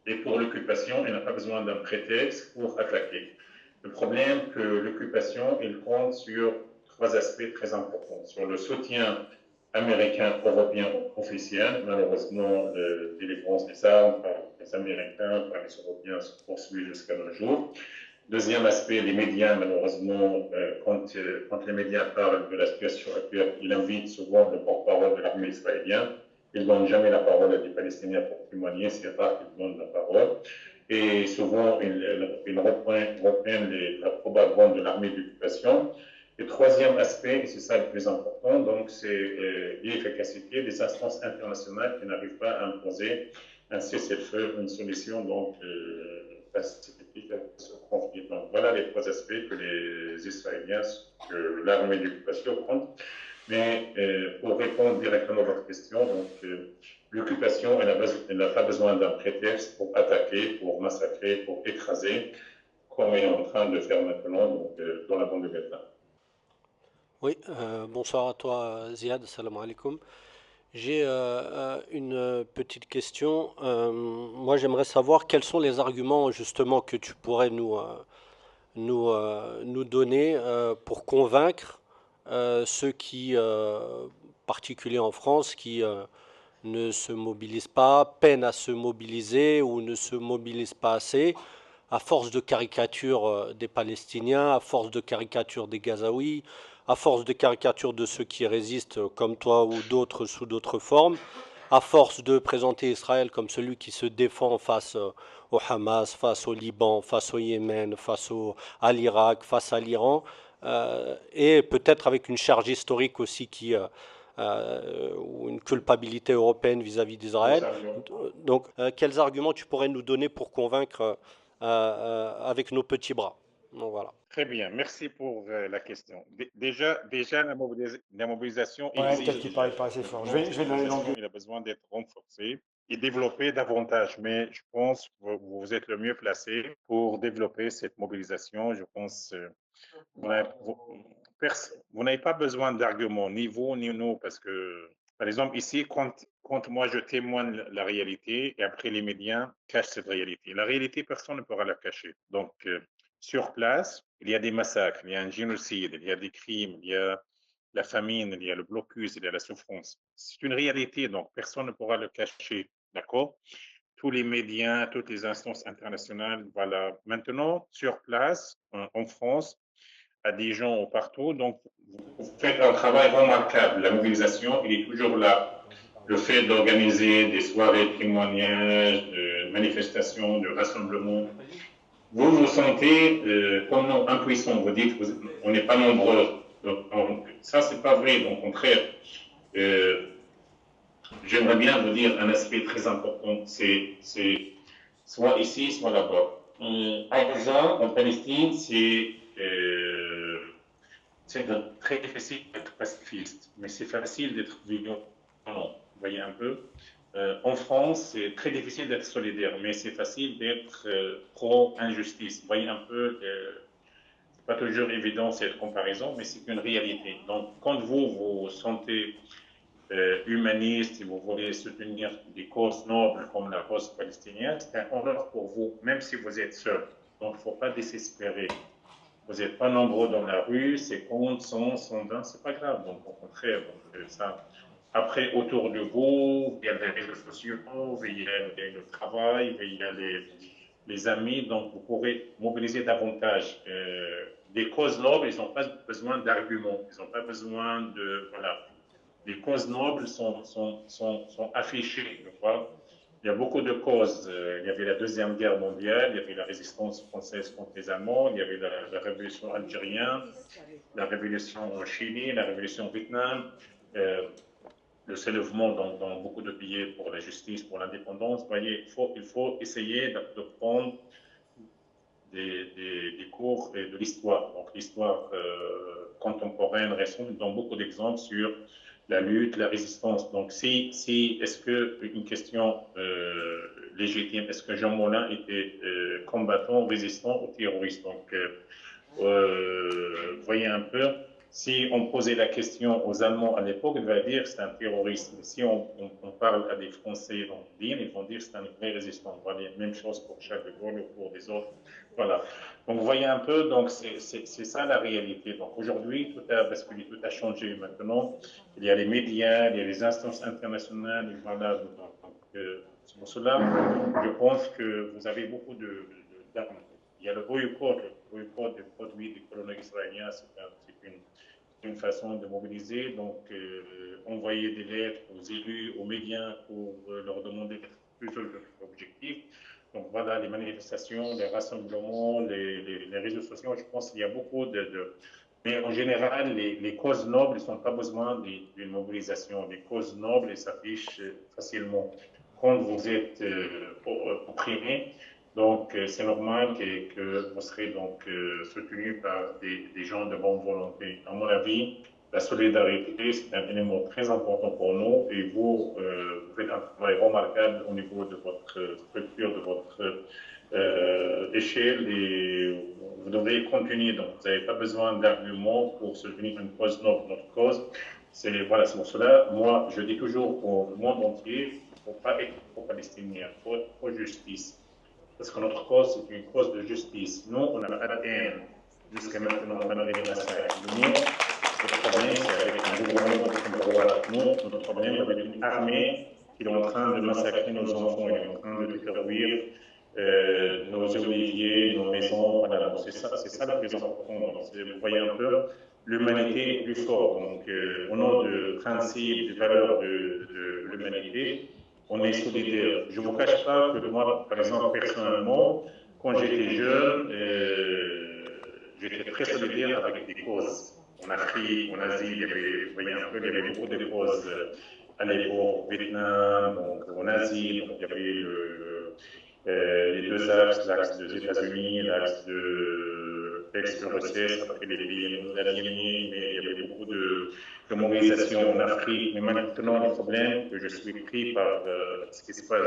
Et pour l'occupation, elle n'a pas besoin d'un prétexte pour attaquer. Le problème, c'est que l'occupation, elle compte sur 3 aspects très importants. Sur le soutien américain, européen, officiel. Malheureusement, la délivrance des armes par les Américains, par les Européens se poursuit jusqu'à nos jours. Deuxième aspect, les médias, malheureusement, quand les médias parlent de la situation actuelle, ils invitent souvent le porte-parole de l'armée israélienne. Ils ne donnent jamais la parole à des Palestiniens pour témoigner, c'est rare qu'ils donnent la parole. Et souvent, ils reprennent la propagande de l'armée d'occupation. Le troisième aspect, et c'est ça le plus important, donc c'est l'efficacité des instances internationales qui n'arrivent pas à imposer un cessez-le-feu, une solution donc pacifique. pacification du conflit. Donc voilà les trois aspects que les Israéliens, que l'armée d'occupation prend. Mais pour répondre directement à votre question, donc l'occupation, elle n'a pas besoin d'un prétexte pour attaquer, pour massacrer, pour écraser, comme elle est en train de faire maintenant donc, dans la bande de Gaza. Oui, bonsoir à toi Ziad, salam alaikum. J'ai une petite question. Moi, j'aimerais savoir quels sont les arguments justement que tu pourrais nous donner pour convaincre ceux qui, particuliers en France, qui ne se mobilisent pas, peinent à se mobiliser ou ne se mobilisent pas assez, à force de caricature des Palestiniens, à force de caricature des Gazaouis, à force de caricature de ceux qui résistent comme toi ou d'autres sous d'autres formes, à force de présenter Israël comme celui qui se défend face au Hamas, face au Liban, face au Yémen, à l'Irak, face à l'Iran, et peut-être avec une charge historique aussi ou une culpabilité européenne vis-à-vis d'Israël. Donc, quels arguments tu pourrais nous donner pour convaincre avec nos petits bras? Donc, voilà. Très bien, merci pour la question. Déjà la mobilisation Ouais, existe. peut-être qu'il ne parlait pas assez fort. Je vais donner l'anglais. Il a besoin d'être renforcé et développé davantage. Mais je pense que vous êtes le mieux placé pour développer cette mobilisation. Je pense vous n'avez pas besoin d'arguments, ni vous, ni nous, parce que, par exemple, ici, quand moi je témoigne la réalité, et après les médias cachent cette réalité. La réalité, personne ne pourra la cacher. Donc, sur place, il y a des massacres, il y a un génocide, il y a des crimes, il y a la famine, il y a le blocus, il y a la souffrance. C'est une réalité, donc personne ne pourra le cacher, d'accord? Tous les médias, toutes les instances internationales, voilà. Maintenant, sur place, en France, à Dijon ou partout. Donc, vous faites un travail remarquable. La mobilisation, il est toujours là. Le fait d'organiser des soirées de témoignages, de manifestations, de rassemblements, vous vous sentez comme nous, impuissants. Vous dites, on n'est pas nombreux. Donc, ça, c'est pas vrai. Donc, au contraire, j'aimerais bien vous dire un aspect très important. C'est soit ici, soit là-bas. À Gaza, en Palestine, c'est très difficile d'être pacifiste, mais c'est facile d'être violent. Vous voyez un peu. En France, c'est très difficile d'être solidaire, mais c'est facile d'être pro-injustice. Vous voyez un peu, c'est pas toujours évident cette comparaison, mais c'est une réalité. Donc, quand vous vous sentez humaniste et vous voulez soutenir des causes nobles comme la cause palestinienne, c'est un honneur pour vous, même si vous êtes seul. Donc, il ne faut pas désespérer. Vous n'êtes pas nombreux dans la rue, 50, 100, 120, c'est pas grave. Donc, au contraire, donc, ça. Après, autour de vous, il y a les réseaux sociaux, il y a le travail, il y a les amis. Donc, vous pourrez mobiliser davantage. Des causes nobles, ils n'ont pas besoin d'arguments. Ils n'ont pas besoin de. Voilà. Les causes nobles sont affichées. Tu vois. Il y a beaucoup de causes. Il y avait la Deuxième Guerre mondiale, il y avait la résistance française contre les Allemands, il y avait la révolution algérienne, la révolution au Chili, la révolution au Vietnam, le soulèvement dans beaucoup de pays pour la justice, pour l'indépendance. Vous voyez, il faut essayer de prendre des cours de l'histoire. Donc l'histoire contemporaine récente donne beaucoup d'exemples sur la lutte, la résistance. Donc, est-ce que une question légitime, est-ce que Jean Moulin était combattant, résistant ou terroriste? Donc, vous voyez un peu, si on posait la question aux Allemands à l'époque, ils vont dire que c'est un terroriste. Mais si on parle à des Français dans l'île, ils vont dire que c'est un vrai résistant. Voilà, même chose pour Charles de Gaulle ou pour des autres. Voilà. Donc, vous voyez un peu, donc c'est ça la réalité. Donc, aujourd'hui, tout a basculé, tout a changé. Maintenant, il y a les médias, il y a les instances internationales, et voilà. Donc c'est pour cela, je pense que vous avez beaucoup d'armes. Il y a le boycott des produits des colonies israéliens, c'est une façon de mobiliser. Donc, envoyer des lettres aux élus, aux médias pour leur demander d'être plus objectifs. Donc voilà, les manifestations, les rassemblements, les réseaux sociaux, je pense qu'il y a beaucoup Mais en général, les causes nobles n'ont pas besoin d'une mobilisation. Les causes nobles s'affichent facilement. Quand vous êtes opprimé, Donc, c'est normal que vous serez donc soutenu par des gens de bonne volonté. À mon avis, la solidarité, c'est un élément très important pour nous et vous, vous faites un travail remarquable au niveau de votre structure, de votre échelle et vous devez continuer. Donc, vous n'avez pas besoin d'arguments pour soutenir une cause noble. Notre cause, c'est voilà, pour cela, moi, je dis toujours au monde entier, il ne faut pas être pro-palestinien, il faut être pro-justice. Parce que notre cause, c'est une cause de justice. Nous, on n'a pas de haine jusqu'à maintenant, malgré les massacres. Nous, notre problème, c'est avec un gouvernement qui est pouvoir. Nous, notre problème, c'est avec une armée qui est en train de massacrer nos enfants, qui est en train de détruire nos oliviers, nos maisons. Voilà, c'est ça le plus important. Donc, vous voyez un peu, l'humanité est plus forte. Donc, au nom de principes, de valeurs de l'humanité, on est solidaire. Je ne vous cache pas que moi, par exemple, personnellement, quand j'étais jeune, j'étais très solidaire avec des causes. En Afrique, en Asie, il y avait, vous voyez un peu, il y avait beaucoup de causes à l'époque, au Vietnam, donc en Asie, donc il y avait les deux axes, l'axe des États-Unis, l'axe de l'ex-URSS, après les pays aliénés, mais il y avait beaucoup de mobilisation en Afrique. Mais maintenant, le problème que je suis pris par ce qui se passe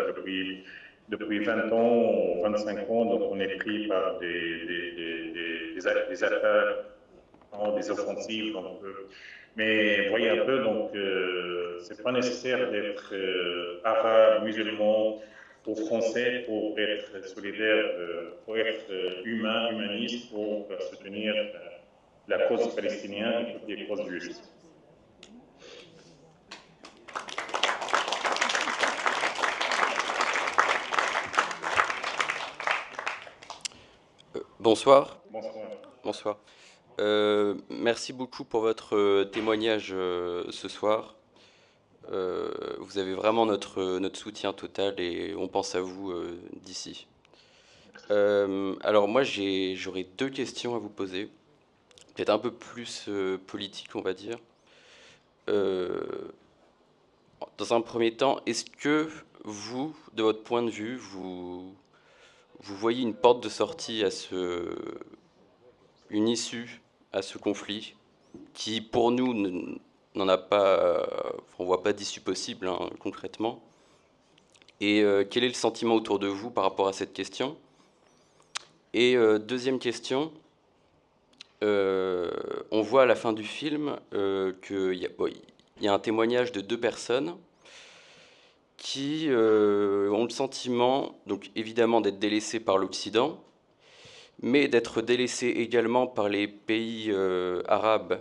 depuis 20 ans, 25 ans, donc on est pris par des attaques, des offensives. Donc, mais voyez un peu, donc c'est pas nécessaire d'être arabe, musulman ou français pour être solidaire, pour être humain, humaniste, pour soutenir la cause palestinienne et toutes les causes justes. Bonsoir. Bonsoir. Bonsoir. Merci beaucoup pour votre témoignage ce soir. Vous avez vraiment notre soutien total et on pense à vous d'ici. Alors moi, j'aurais deux questions à vous poser, peut-être un peu plus politiques, on va dire. Dans un premier temps, est-ce que vous, de votre point de vue, vous voyez une porte de sortie à une issue à ce conflit qui, pour nous, n'en a pas, on voit pas d'issue possible hein, concrètement. Et quel est le sentiment autour de vous par rapport à cette question? Et deuxième question, on voit à la fin du film qu'il y a un témoignage de deux personnes qui ont le sentiment, donc évidemment, d'être délaissées par l'Occident, mais d'être délaissées également par les pays arabes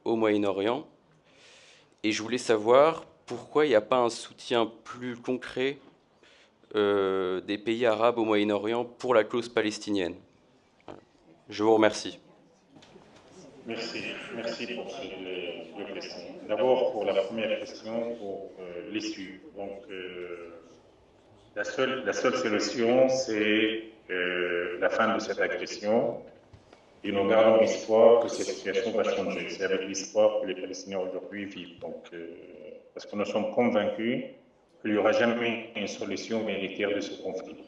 au Moyen-Orient. Et je voulais savoir pourquoi il n'y a pas un soutien plus concret des pays arabes au Moyen-Orient pour la cause palestinienne. Je vous remercie. Merci pour ces deux questions. D'abord, pour la première question, pour l'issue. Donc, la seule solution, c'est la fin de cette agression. Et nous gardons espoir que cette situation va changer. C'est avec l'espoir que les Palestiniens aujourd'hui vivent. Donc, parce que nous sommes convaincus qu'il n'y aura jamais une solution militaire de ce conflit.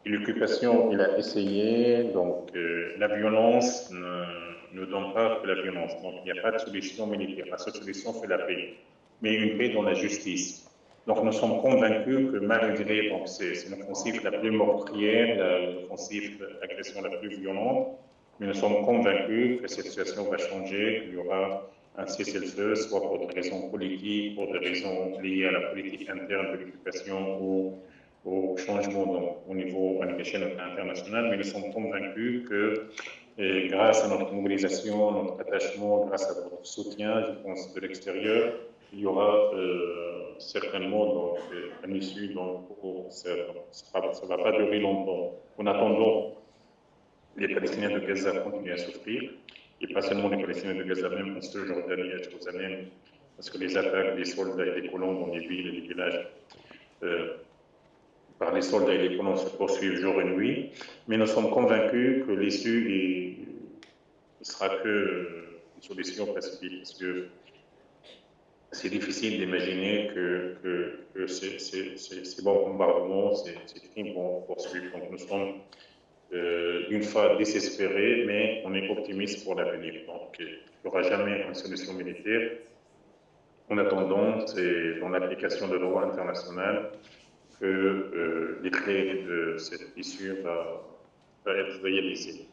Et l'occupation, il a essayé, donc la violence ne donne pas que la violence. Donc, il n'y a pas de solution militaire. La seule solution, c'est la paix. Mais une paix dans la justice. Donc, nous sommes convaincus que malgré, donc c'est l'offensive la plus meurtrière, l'offensive, l'agression la plus violente, mais nous sommes convaincus que cette situation va changer, qu'il y aura un cessez-le-feu, soit pour des raisons politiques, pour des raisons liées à la politique interne de l'occupation ou au changement donc, au niveau, à l'échelle internationale, mais nous sommes convaincus que grâce à notre mobilisation, notre attachement, grâce à votre soutien, je pense, de l'extérieur, il y aura certainement donc, un issue, donc, ça ne va pas durer longtemps. En attendant, les Palestiniens de Gaza continuent à souffrir, et pas seulement les Palestiniens de Gaza, même en Cisjordanie et Jérusalem, parce que les attaques des soldats et des colons dans les villes et les villages par les soldats et les colons se poursuivent jour et nuit, mais nous sommes convaincus que l'issue ne sera que une solution pacifique, parce que c'est difficile d'imaginer que ces bombardements, ces crimes vont poursuivre. Donc nous sommes une fois désespérés, mais on est optimiste pour l'avenir. Donc il n'y aura jamais une solution militaire. En attendant, c'est dans l'application de la loi internationale que les clés de cette issue va être réalisée.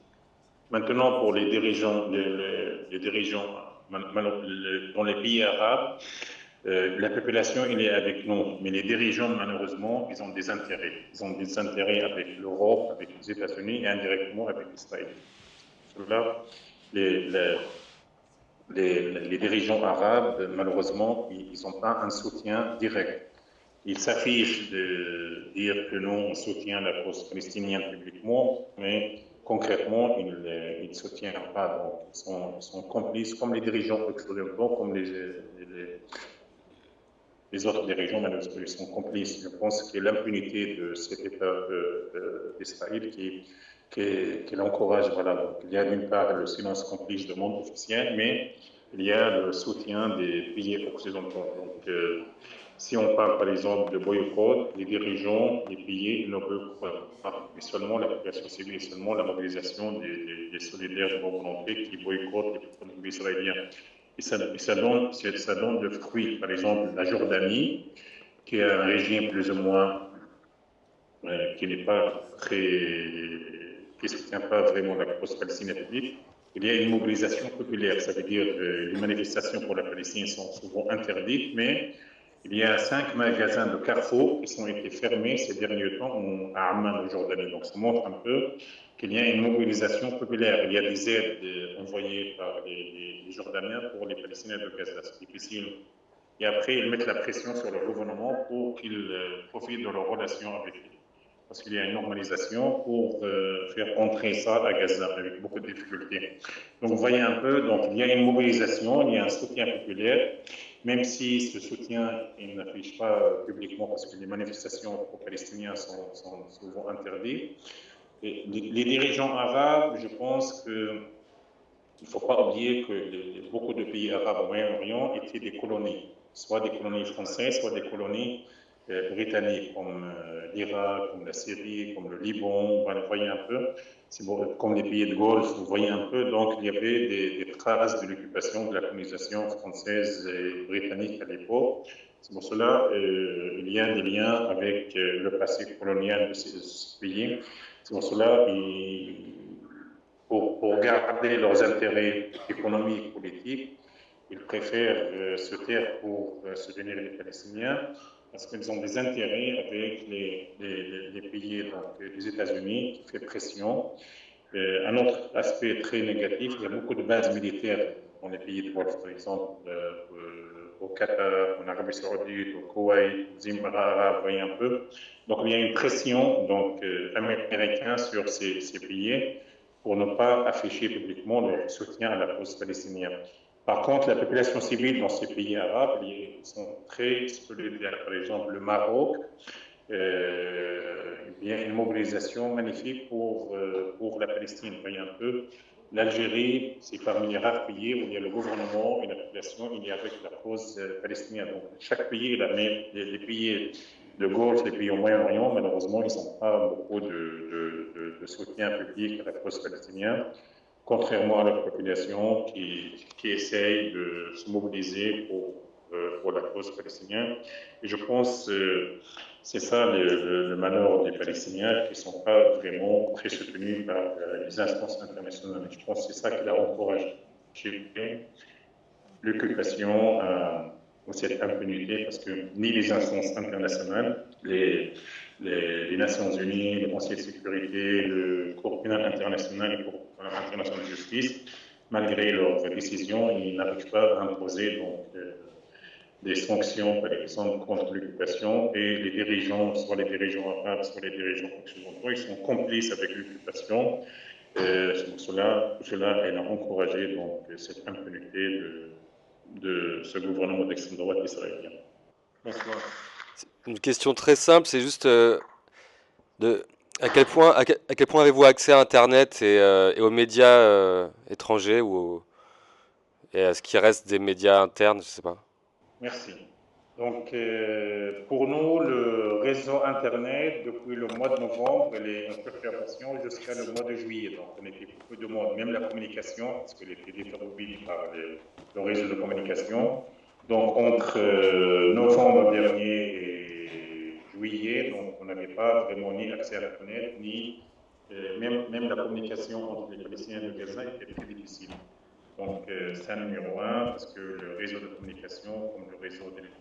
Maintenant, pour les dirigeants, les dirigeants dans les pays arabes, la population, il est avec nous, mais les dirigeants, malheureusement, ils ont des intérêts. Ils ont des intérêts avec l'Europe, avec les États-Unis et indirectement avec Israël. Cela, les dirigeants arabes, malheureusement, ils n'ont pas un soutien direct. Ils s'affichent de dire que nous, on soutient la cause palestinienne publiquement, mais concrètement, ils ne soutiennent pas. Donc, ils sont complices, comme les dirigeants occidentaux, comme les autres dirigeants, malheureusement, ils sont complices. Je pense que l'impunité de cet État d'Israël qui l'encourage. Voilà. Donc, il y a d'une part le silence complice du monde officiel, mais il y a le soutien des pays occidentaux. Donc, si on parle par exemple de boycott, les dirigeants, les pays ne peuvent pas, mais seulement la population civile, seulement la mobilisation des solidaires de bonne volonté qui boycottent les produits israéliens. Et ça donne le fruit. Par exemple, la Jordanie, qui a un régime plus ou moins qui n'est pas qui ne soutient pas vraiment la cause palestinienne publique, il y a une mobilisation populaire. Ça veut dire que les manifestations pour la Palestine sont souvent interdites, mais il y a 5 magasins de Carrefour qui ont été fermés ces derniers temps à Amman, en Jordanie. Donc ça montre un peu qu'il y a une mobilisation populaire. Il y a des aides envoyées par les Jordaniens pour les Palestiniens de Gaza. C'est difficile. Et après, ils mettent la pression sur le gouvernement pour qu'ils profitent de leurs relations avec eux. Parce qu'il y a une normalisation pour faire entrer ça à Gaza avec beaucoup de difficultés. Donc vous voyez un peu, donc, il y a une mobilisation, il y a un soutien populaire, même si ce soutien il n'affiche pas publiquement parce que les manifestations pro-palestiniens sont souvent interdites. Et les dirigeants arabes, je pense qu'il ne faut pas oublier que beaucoup de pays arabes au Moyen-Orient étaient des colonies, soit des colonies françaises, soit des colonies britanniques, comme l'Irak, comme la Syrie, comme le Liban, vous voyez un peu, comme les pays de Golfe, vous voyez un peu, donc il y avait des traces de l'occupation, de la colonisation française et britannique à l'époque. C'est pour cela qu'il y a des liens avec le passé colonial de ces pays. C'est pour cela, pour garder leurs intérêts économiques, politiques, ils préfèrent se taire pour soutenir les Palestiniens parce qu'ils ont des intérêts avec les pays, donc les États-Unis, qui fait pression. Un autre aspect très négatif, il y a beaucoup de bases militaires dans les pays de Golfe, par exemple au Qatar, en Arabie Saoudite, au Koweït, aux Émirats arabes, vous voyez un peu. Donc il y a une pression américaine sur ces pays pour ne pas afficher publiquement leur soutien à la cause palestinienne. Par contre, la population civile dans ces pays arabes, ils sont très solidaires. Par exemple, le Maroc, il y a une mobilisation magnifique pour la Palestine. Vous voyez un peu, l'Algérie, c'est parmi les rares pays où il y a le gouvernement et la population, il y a avec la cause palestinienne. Donc, chaque pays, les pays de Golfe, les pays au Moyen-Orient, malheureusement, ils n'ont pas beaucoup de soutien public à la cause palestinienne, contrairement à la population qui essaye de se mobiliser pour la cause palestinienne. Et je pense que c'est ça le malheur des Palestiniens qui ne sont pas vraiment très soutenus par les instances internationales. Je pense que c'est ça qui a encouragé l'occupation ou cette impunité, parce que ni les instances internationales, les Nations Unies, le Conseil de sécurité, le Cour pénal international et le Cour international de justice, malgré leurs décisions, ils n'arrivent pas à imposer des sanctions, par exemple, contre l'occupation, et les dirigeants, soit les dirigeants arabes, soit les dirigeants occidentaux, ils sont complices avec l'occupation. C'est pour cela elle a encouragé donc, cette impunité de ce gouvernement d'extrême droite israélien. Bonsoir. Une question très simple, c'est juste à quel point avez-vous accès à Internet et aux médias étrangers et à ce qui reste des médias internes, je ne sais pas. Merci. Donc, pour nous, le réseau Internet, depuis le mois de novembre, il est en perturbation jusqu'à le mois de juillet. Donc, on était beaucoup de monde, même la communication, parce que les téléphonies par le réseau de communication. Donc, entre novembre dernier et juillet, donc, on n'avait pas vraiment ni accès à Internet, ni même la communication entre les Palestiniens de Gaza était très difficile. Donc, c'est un numéro un, parce que le réseau de communication, comme le réseau d'électricité,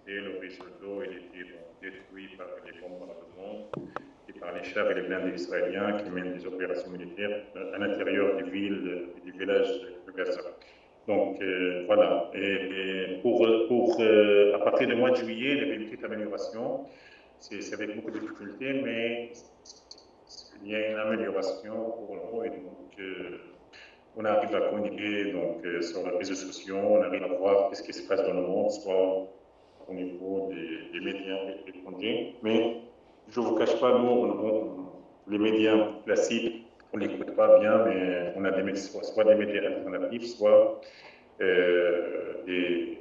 le réseau d'eau, il était détruit par les bombardements et par les chars et les blindés israéliens qui mènent des opérations militaires à l'intérieur des villes et des villages de Gaza. Donc, voilà. Et à partir du mois de juillet, il y avait une petite amélioration. C'est avec beaucoup de difficultés, mais il y a une amélioration pour nous. Et donc, on arrive à communiquer donc, sur les réseaux sociaux, on arrive à voir ce qui se passe dans le monde, soit au niveau des médias étrangers. Mais je ne vous cache pas, nous, les médias classiques, on ne l'écoute pas bien, mais on a soit des médias alternatifs, soit des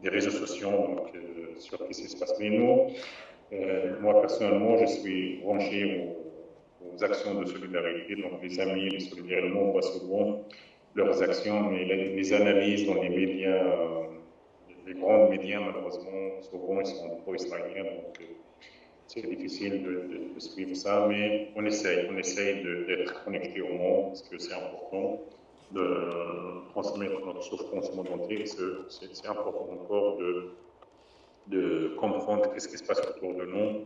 réseaux sociaux donc, sur ce qui se passe. Mais nous, moi personnellement, je suis branché aux actions de solidarité, donc les amis, les solidaires, on voit souvent leurs actions, mais les analyses dans les médias, les grands médias, malheureusement, souvent ils sont pro-israéliens, donc c'est difficile de suivre ça, mais on essaye d'être connecté au monde, parce que c'est important de transmettre notre souffrance au monde entier, c'est important encore de comprendre ce qui se passe autour de nous.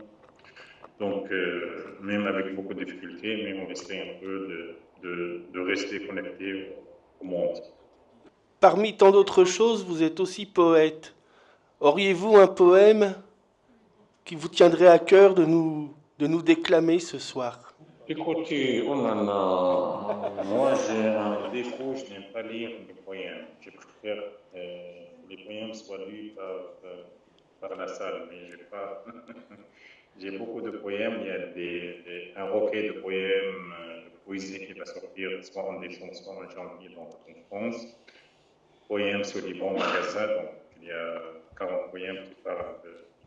Donc, même avec beaucoup de difficultés, mais on essaie un peu de rester connecté au monde. Parmi tant d'autres choses, vous êtes aussi poète. Auriez-vous un poème qui vous tiendrait à cœur de nous déclamer ce soir? Écoutez, moi j'ai un défaut, je n'aime pas lire des poèmes. Je préfère que les poèmes soient lus par la salle, mais j'ai pas... J'ai beaucoup de poèmes, il y a un recueil de poèmes, de poésie qui va sortir soit en décembre, soit en janvier en France. Poèmes sur les bombes à Gaza, donc il y a 40 poèmes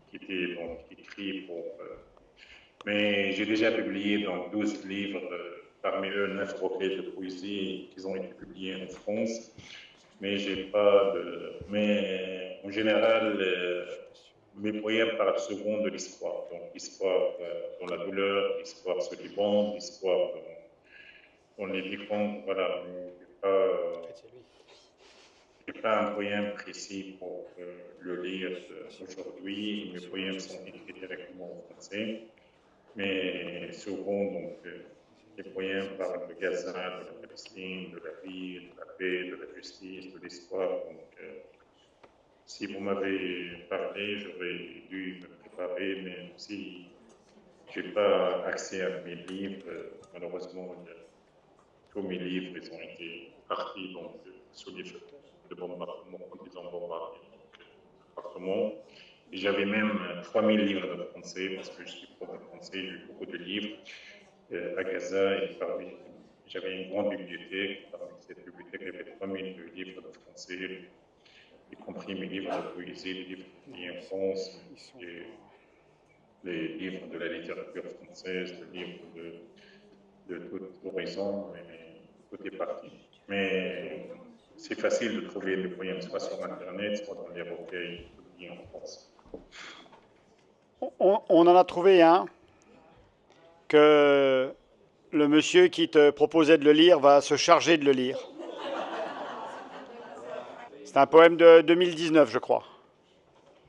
qui étaient donc, écrits pour... mais j'ai déjà publié donc, 12 livres, parmi eux 9 recueils de poésie qui ont été publiés en France. Mais j'ai pas de... Mais en général... mes poèmes parlent souvent de l'histoire, donc l'histoire dans la douleur, l'histoire sur les bombes, l'histoire dans les migrants, voilà. Je n'ai pas un poème précis pour le lire aujourd'hui. Mes poèmes sont écrits directement en français, mais souvent, donc, les poèmes parlent de Gaza, de la Palestine, de la vie, de la paix, de la justice, de l'histoire. Donc, si vous m'avez parlé, j'aurais dû me préparer, mais si je n'ai pas accès à mes livres, malheureusement, tous mes livres ils ont été partis donc, sous les feux de bombardement, quand ils ont bombardé l'appartement. Et j'avais même 3000 livres de français, parce que je suis prof de français, j'ai eu beaucoup de livres à Gaza, et j'avais une grande bibliothèque. Parmi cette bibliothèque, il y avait 3000 livres de français, y compris mes livres de poésie, les livres publiés en France, les livres de la littérature française, les livres de toute horizon, mais tout est parti. Mais c'est facile de trouver des poèmes, soit sur Internet, soit dans les recueils publiés en France. On en a trouvé un que le monsieur qui te proposait de le lire va se charger de le lire. C'est un poème de 2019, je crois.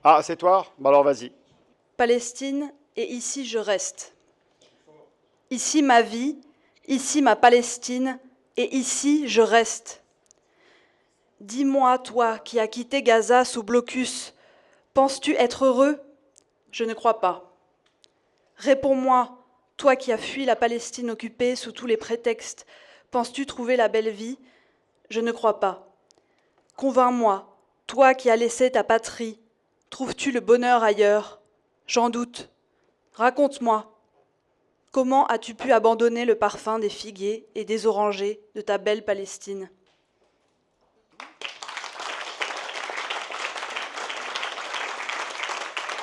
Ah, c'est toi? Bon alors vas-y. Palestine, et ici je reste. Ici ma vie, ici ma Palestine, et ici je reste. Dis-moi, toi qui as quitté Gaza sous blocus, penses-tu être heureux? Je ne crois pas. Réponds-moi, toi qui as fui la Palestine occupée sous tous les prétextes, penses-tu trouver la belle vie? Je ne crois pas. Convainc-moi, toi qui as laissé ta patrie, trouves-tu le bonheur ailleurs? J'en doute. Raconte-moi, comment as-tu pu abandonner le parfum des figuiers et des orangers de ta belle Palestine?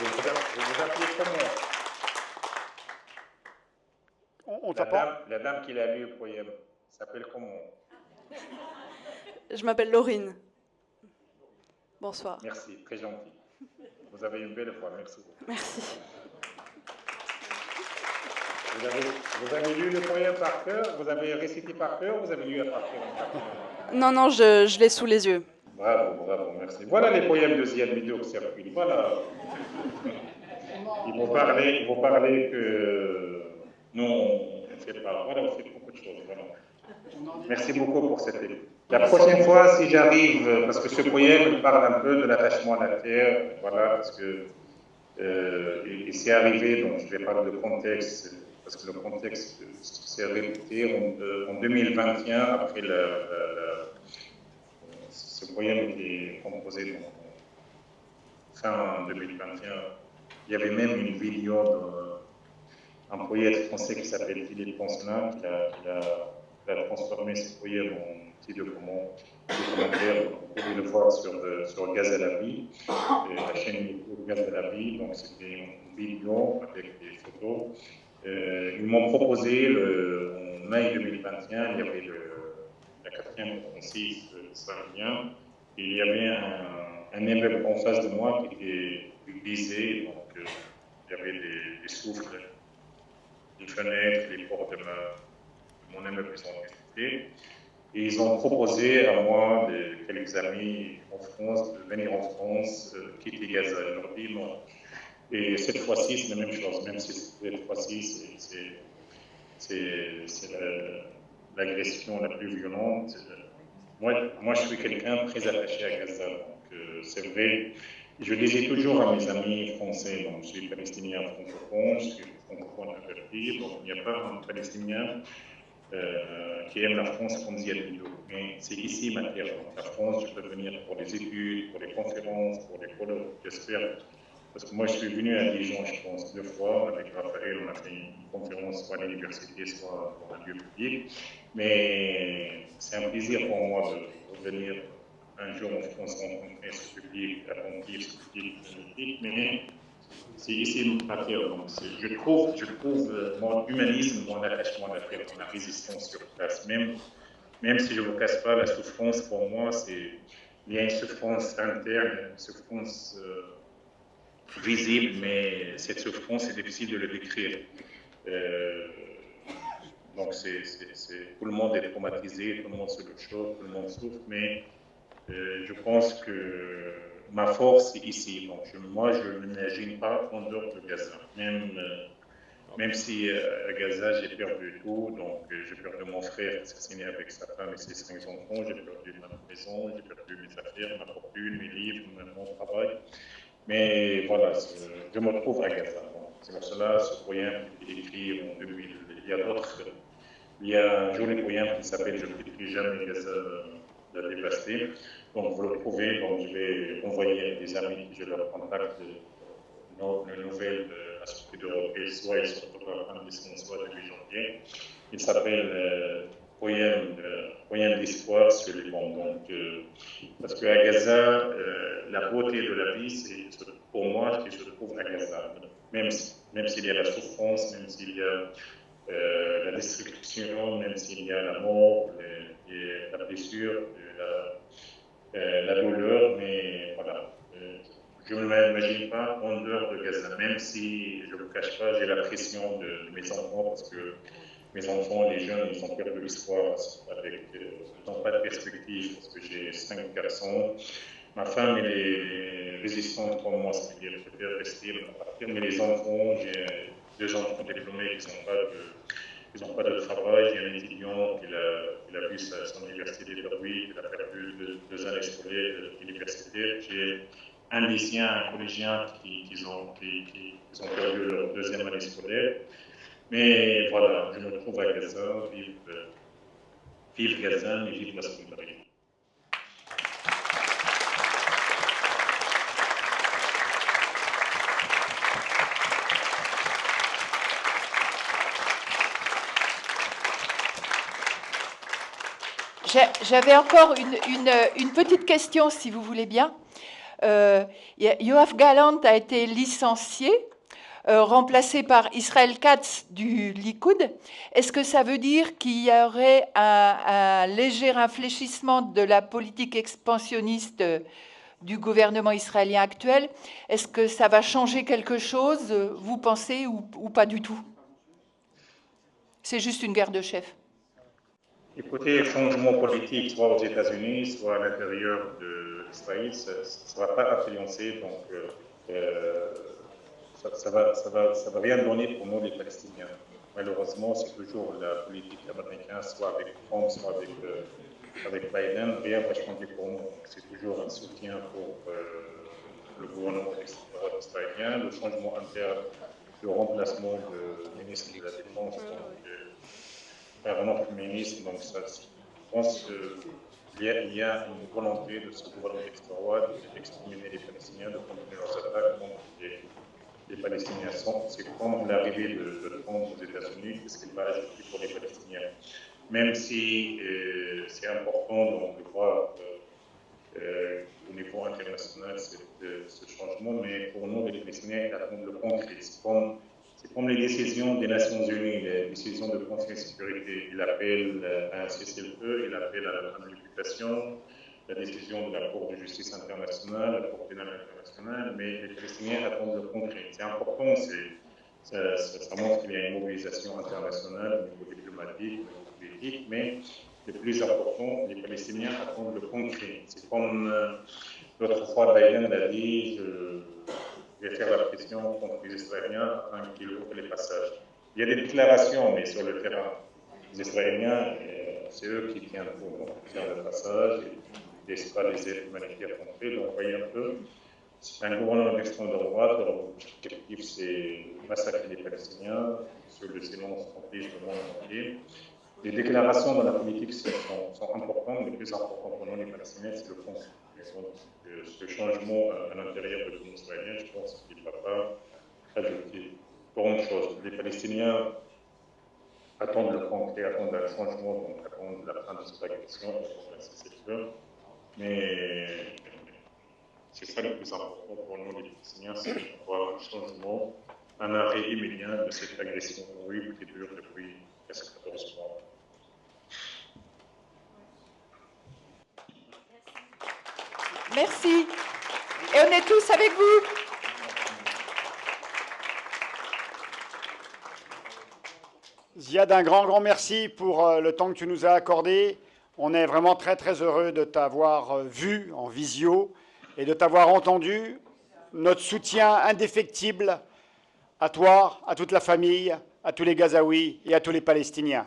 vous appelez comment? On t'apprend. La dame qui l'a lu le poème s'appelle comment? Je m'appelle Laurine. Bonsoir. Merci, très gentil. Vous avez une belle voix, merci beaucoup. Merci. Vous avez lu le poème par cœur? Vous avez récité par cœur? Vous avez lu par cœur? Non, non, je l'ai sous les yeux. Bravo, bravo, merci. Voilà les poèmes de Ziad Mido qui circulent. Voilà. Ils vont parler que nous, on ne fait pas. Voilà, on fait beaucoup de choses. Voilà. Merci beaucoup pour cette écoute. La prochaine fois, si j'arrive, parce que ce poème parle un peu de l'attachement à la terre, voilà, parce que il s'est arrivé, donc je vais parler de contexte, parce que le contexte s'est répété en 2021, après ce poème qui est composé donc, fin 2021. Il y avait même une vidéo d'un poète français qui s'appelle Philippe Poncelin, qui a transformé ce poème en petit documentaire. Vous pouvez le voir sur Gaz à la vie, la chaîne YouTube Gaz à la vie. Donc c'était une vidéo avec des photos. Ils m'ont proposé, en mai 2021, il y avait la 4e offensive de Saint-Lien, et il y avait un immeuble en face de moi qui était visé, donc il y avait des souffles, des fenêtres, les portes de mon immeuble qui sont affectées. Et ils ont proposé à moi, quelques amis en France, de venir en France, quitter Gaza. Je leur dis non. Et cette fois-ci, c'est la même chose, même si cette fois-ci, c'est l'agression la plus violente. Moi, je suis quelqu'un très attaché à Gaza, donc c'est vrai. Je disais toujours à mes amis français, donc je suis palestinien francophone, je suis francophone averti, donc il n'y a pas un palestinien qui aime la France comme Ziad Mido. Mais c'est ici ma terre, donc la France, je peux venir pour les études, pour les conférences, pour les colloques, j'espère. Parce que moi, je suis venu à Dijon, je pense, 2 fois. Avec Raphaël, on a fait une conférence soit à l'université, soit dans un lieu public. Mais c'est un plaisir pour moi de venir un jour en France rencontrer ce public, accomplir ce public magnifique. Mais c'est ici ma terre. Donc je trouve mon humanisme, mon attachement à la terre, ma résistance sur place. Même si je ne vous casse pas, la souffrance, pour moi, il y a une souffrance interne, une souffrance visible, mais cette souffrance, c'est difficile de le décrire. Donc, tout le monde est traumatisé, tout le monde se le choque, tout le monde souffre, mais je pense que ma force est ici. Donc, moi, je ne m'imagine pas en dehors de Gaza. Même si à Gaza, j'ai perdu tout, donc j'ai perdu mon frère assassiné avec sa femme et ses 5 enfants, j'ai perdu ma maison, j'ai perdu mes affaires, ma fortune, mes livres, mon travail. Mais voilà, je me retrouve à Gaza. C'est pour cela, ce poème qui est écrit en 2000. Il y a d'autres. Il y a un joli poème qui s'appelle Je ne quitterai jamais Gaza la dévastée. Donc vous le trouvez, donc je vais envoyer à des amis que je leur contacte les nouvelles de la sortie d'Europe, soit ils sortent à fin décembre, soit début janvier. Il s'appelle Poème d'espoir sur les bombes. Donc, parce qu'à Gaza, la beauté de la vie, c'est pour moi ce qui se trouve à Gaza. Même s'il y a la souffrance, même s'il y a la destruction, même s'il y a la mort, la blessure, la douleur, mais voilà. Je ne m'imagine pas en dehors de Gaza, même si, je ne vous cache pas, j'ai la pression de mes enfants, parce que mes enfants, les jeunes, ils ont perdu l'espoir, ils n'ont pas de perspective, parce que j'ai 5 garçons. Ma femme, elle est résistante comme moi, c'est-à-dire qu'elle préfère rester, partir, mais les enfants, j'ai 2 enfants diplômés qui n'ont pas de travail. J'ai un étudiant qui a vu son université perdu, qui a perdu 2 années scolaires universitaires. J'ai un lycéen, un collégien qui ont perdu leur 2e année scolaire. Mais voilà, je me trouve à Gaza, vive Gaza, mais vive la solidarité. J'avais encore une petite question, si vous voulez bien. Yoav Gallant a été licencié, remplacé par Israël Katz du Likoud. Est-ce que ça veut dire qu'il y aurait un léger infléchissement de la politique expansionniste du gouvernement israélien actuel? Est-ce que ça va changer quelque chose, vous pensez, ou pas du tout? C'est juste une guerre de chefs. Écoutez, changement politique, soit aux États-Unis, soit à l'intérieur d'Israël, ça ne va pas influencer, donc ça va rien donner pour nous les Palestiniens. Malheureusement, c'est toujours la politique américaine, soit avec Trump, soit avec Biden, rien ne va changer pour nous. C'est toujours un soutien pour le gouvernement israélien, le changement interne, le remplacement du ministre de la Défense. Par un autre ministre, donc ça, je pense qu'il y a une volonté de ce gouvernement d'exterminer les Palestiniens, de continuer leurs attaques contre les Palestiniens. C'est comme l'arrivée de Trump aux États-Unis, ce qui va ajouter pour les Palestiniens. Même si c'est important donc, de voir au niveau international ce changement, mais pour nous, les Palestiniens, attendent le concret. C'est comme les décisions des Nations Unies, les décisions de Conseil de sécurité. Il appelle à un cessez-le-feu, il appelle à la non-occupation, la décision de la Cour de justice internationale, la Cour pénale internationale, mais les Palestiniens attendent le concret. C'est important, ça montre qu'il y a une mobilisation internationale au niveau diplomatique, au niveau politique, mais le plus important, les Palestiniens attendent le concret. C'est comme l'autre fois Biden l'a dit, je vais faire la pression contre les Israéliens afin qu'ils ouvrent les passages. Il y a des déclarations, mais sur le terrain, les Israéliens, c'est eux qui tiennent pour faire le passage, ils ne laissent pas les aides humanitaires entrer. Donc, vous voyez un peu, c'est un gouvernement d'extrême droite, leur objectif c'est massacrer les Palestiniens, sur le silence complice du monde entier. Les déclarations dans la politique sont importantes, mais le plus important pour nous, les Palestiniens, c'est le concret. Ce changement à l'intérieur de l'Union israélienne, je pense qu'il ne va pas ajouter grande chose. Les Palestiniens attendent le concret, attendent un changement, donc attendent la fin de cette agression, attendent un cessez-le-feu. Mais c'est ça le plus important pour nous, les Palestiniens, c'est d'avoir un changement, un arrêt immédiat de cette agression horrible qui dure depuis presque 14 mois. Merci. Et on est tous avec vous. Ziad, un grand merci pour le temps que tu nous as accordé. On est vraiment très heureux de t'avoir vu en visio et de t'avoir entendu. Notre soutien indéfectible à toi, à toute la famille, à tous les Gazaouis et à tous les Palestiniens.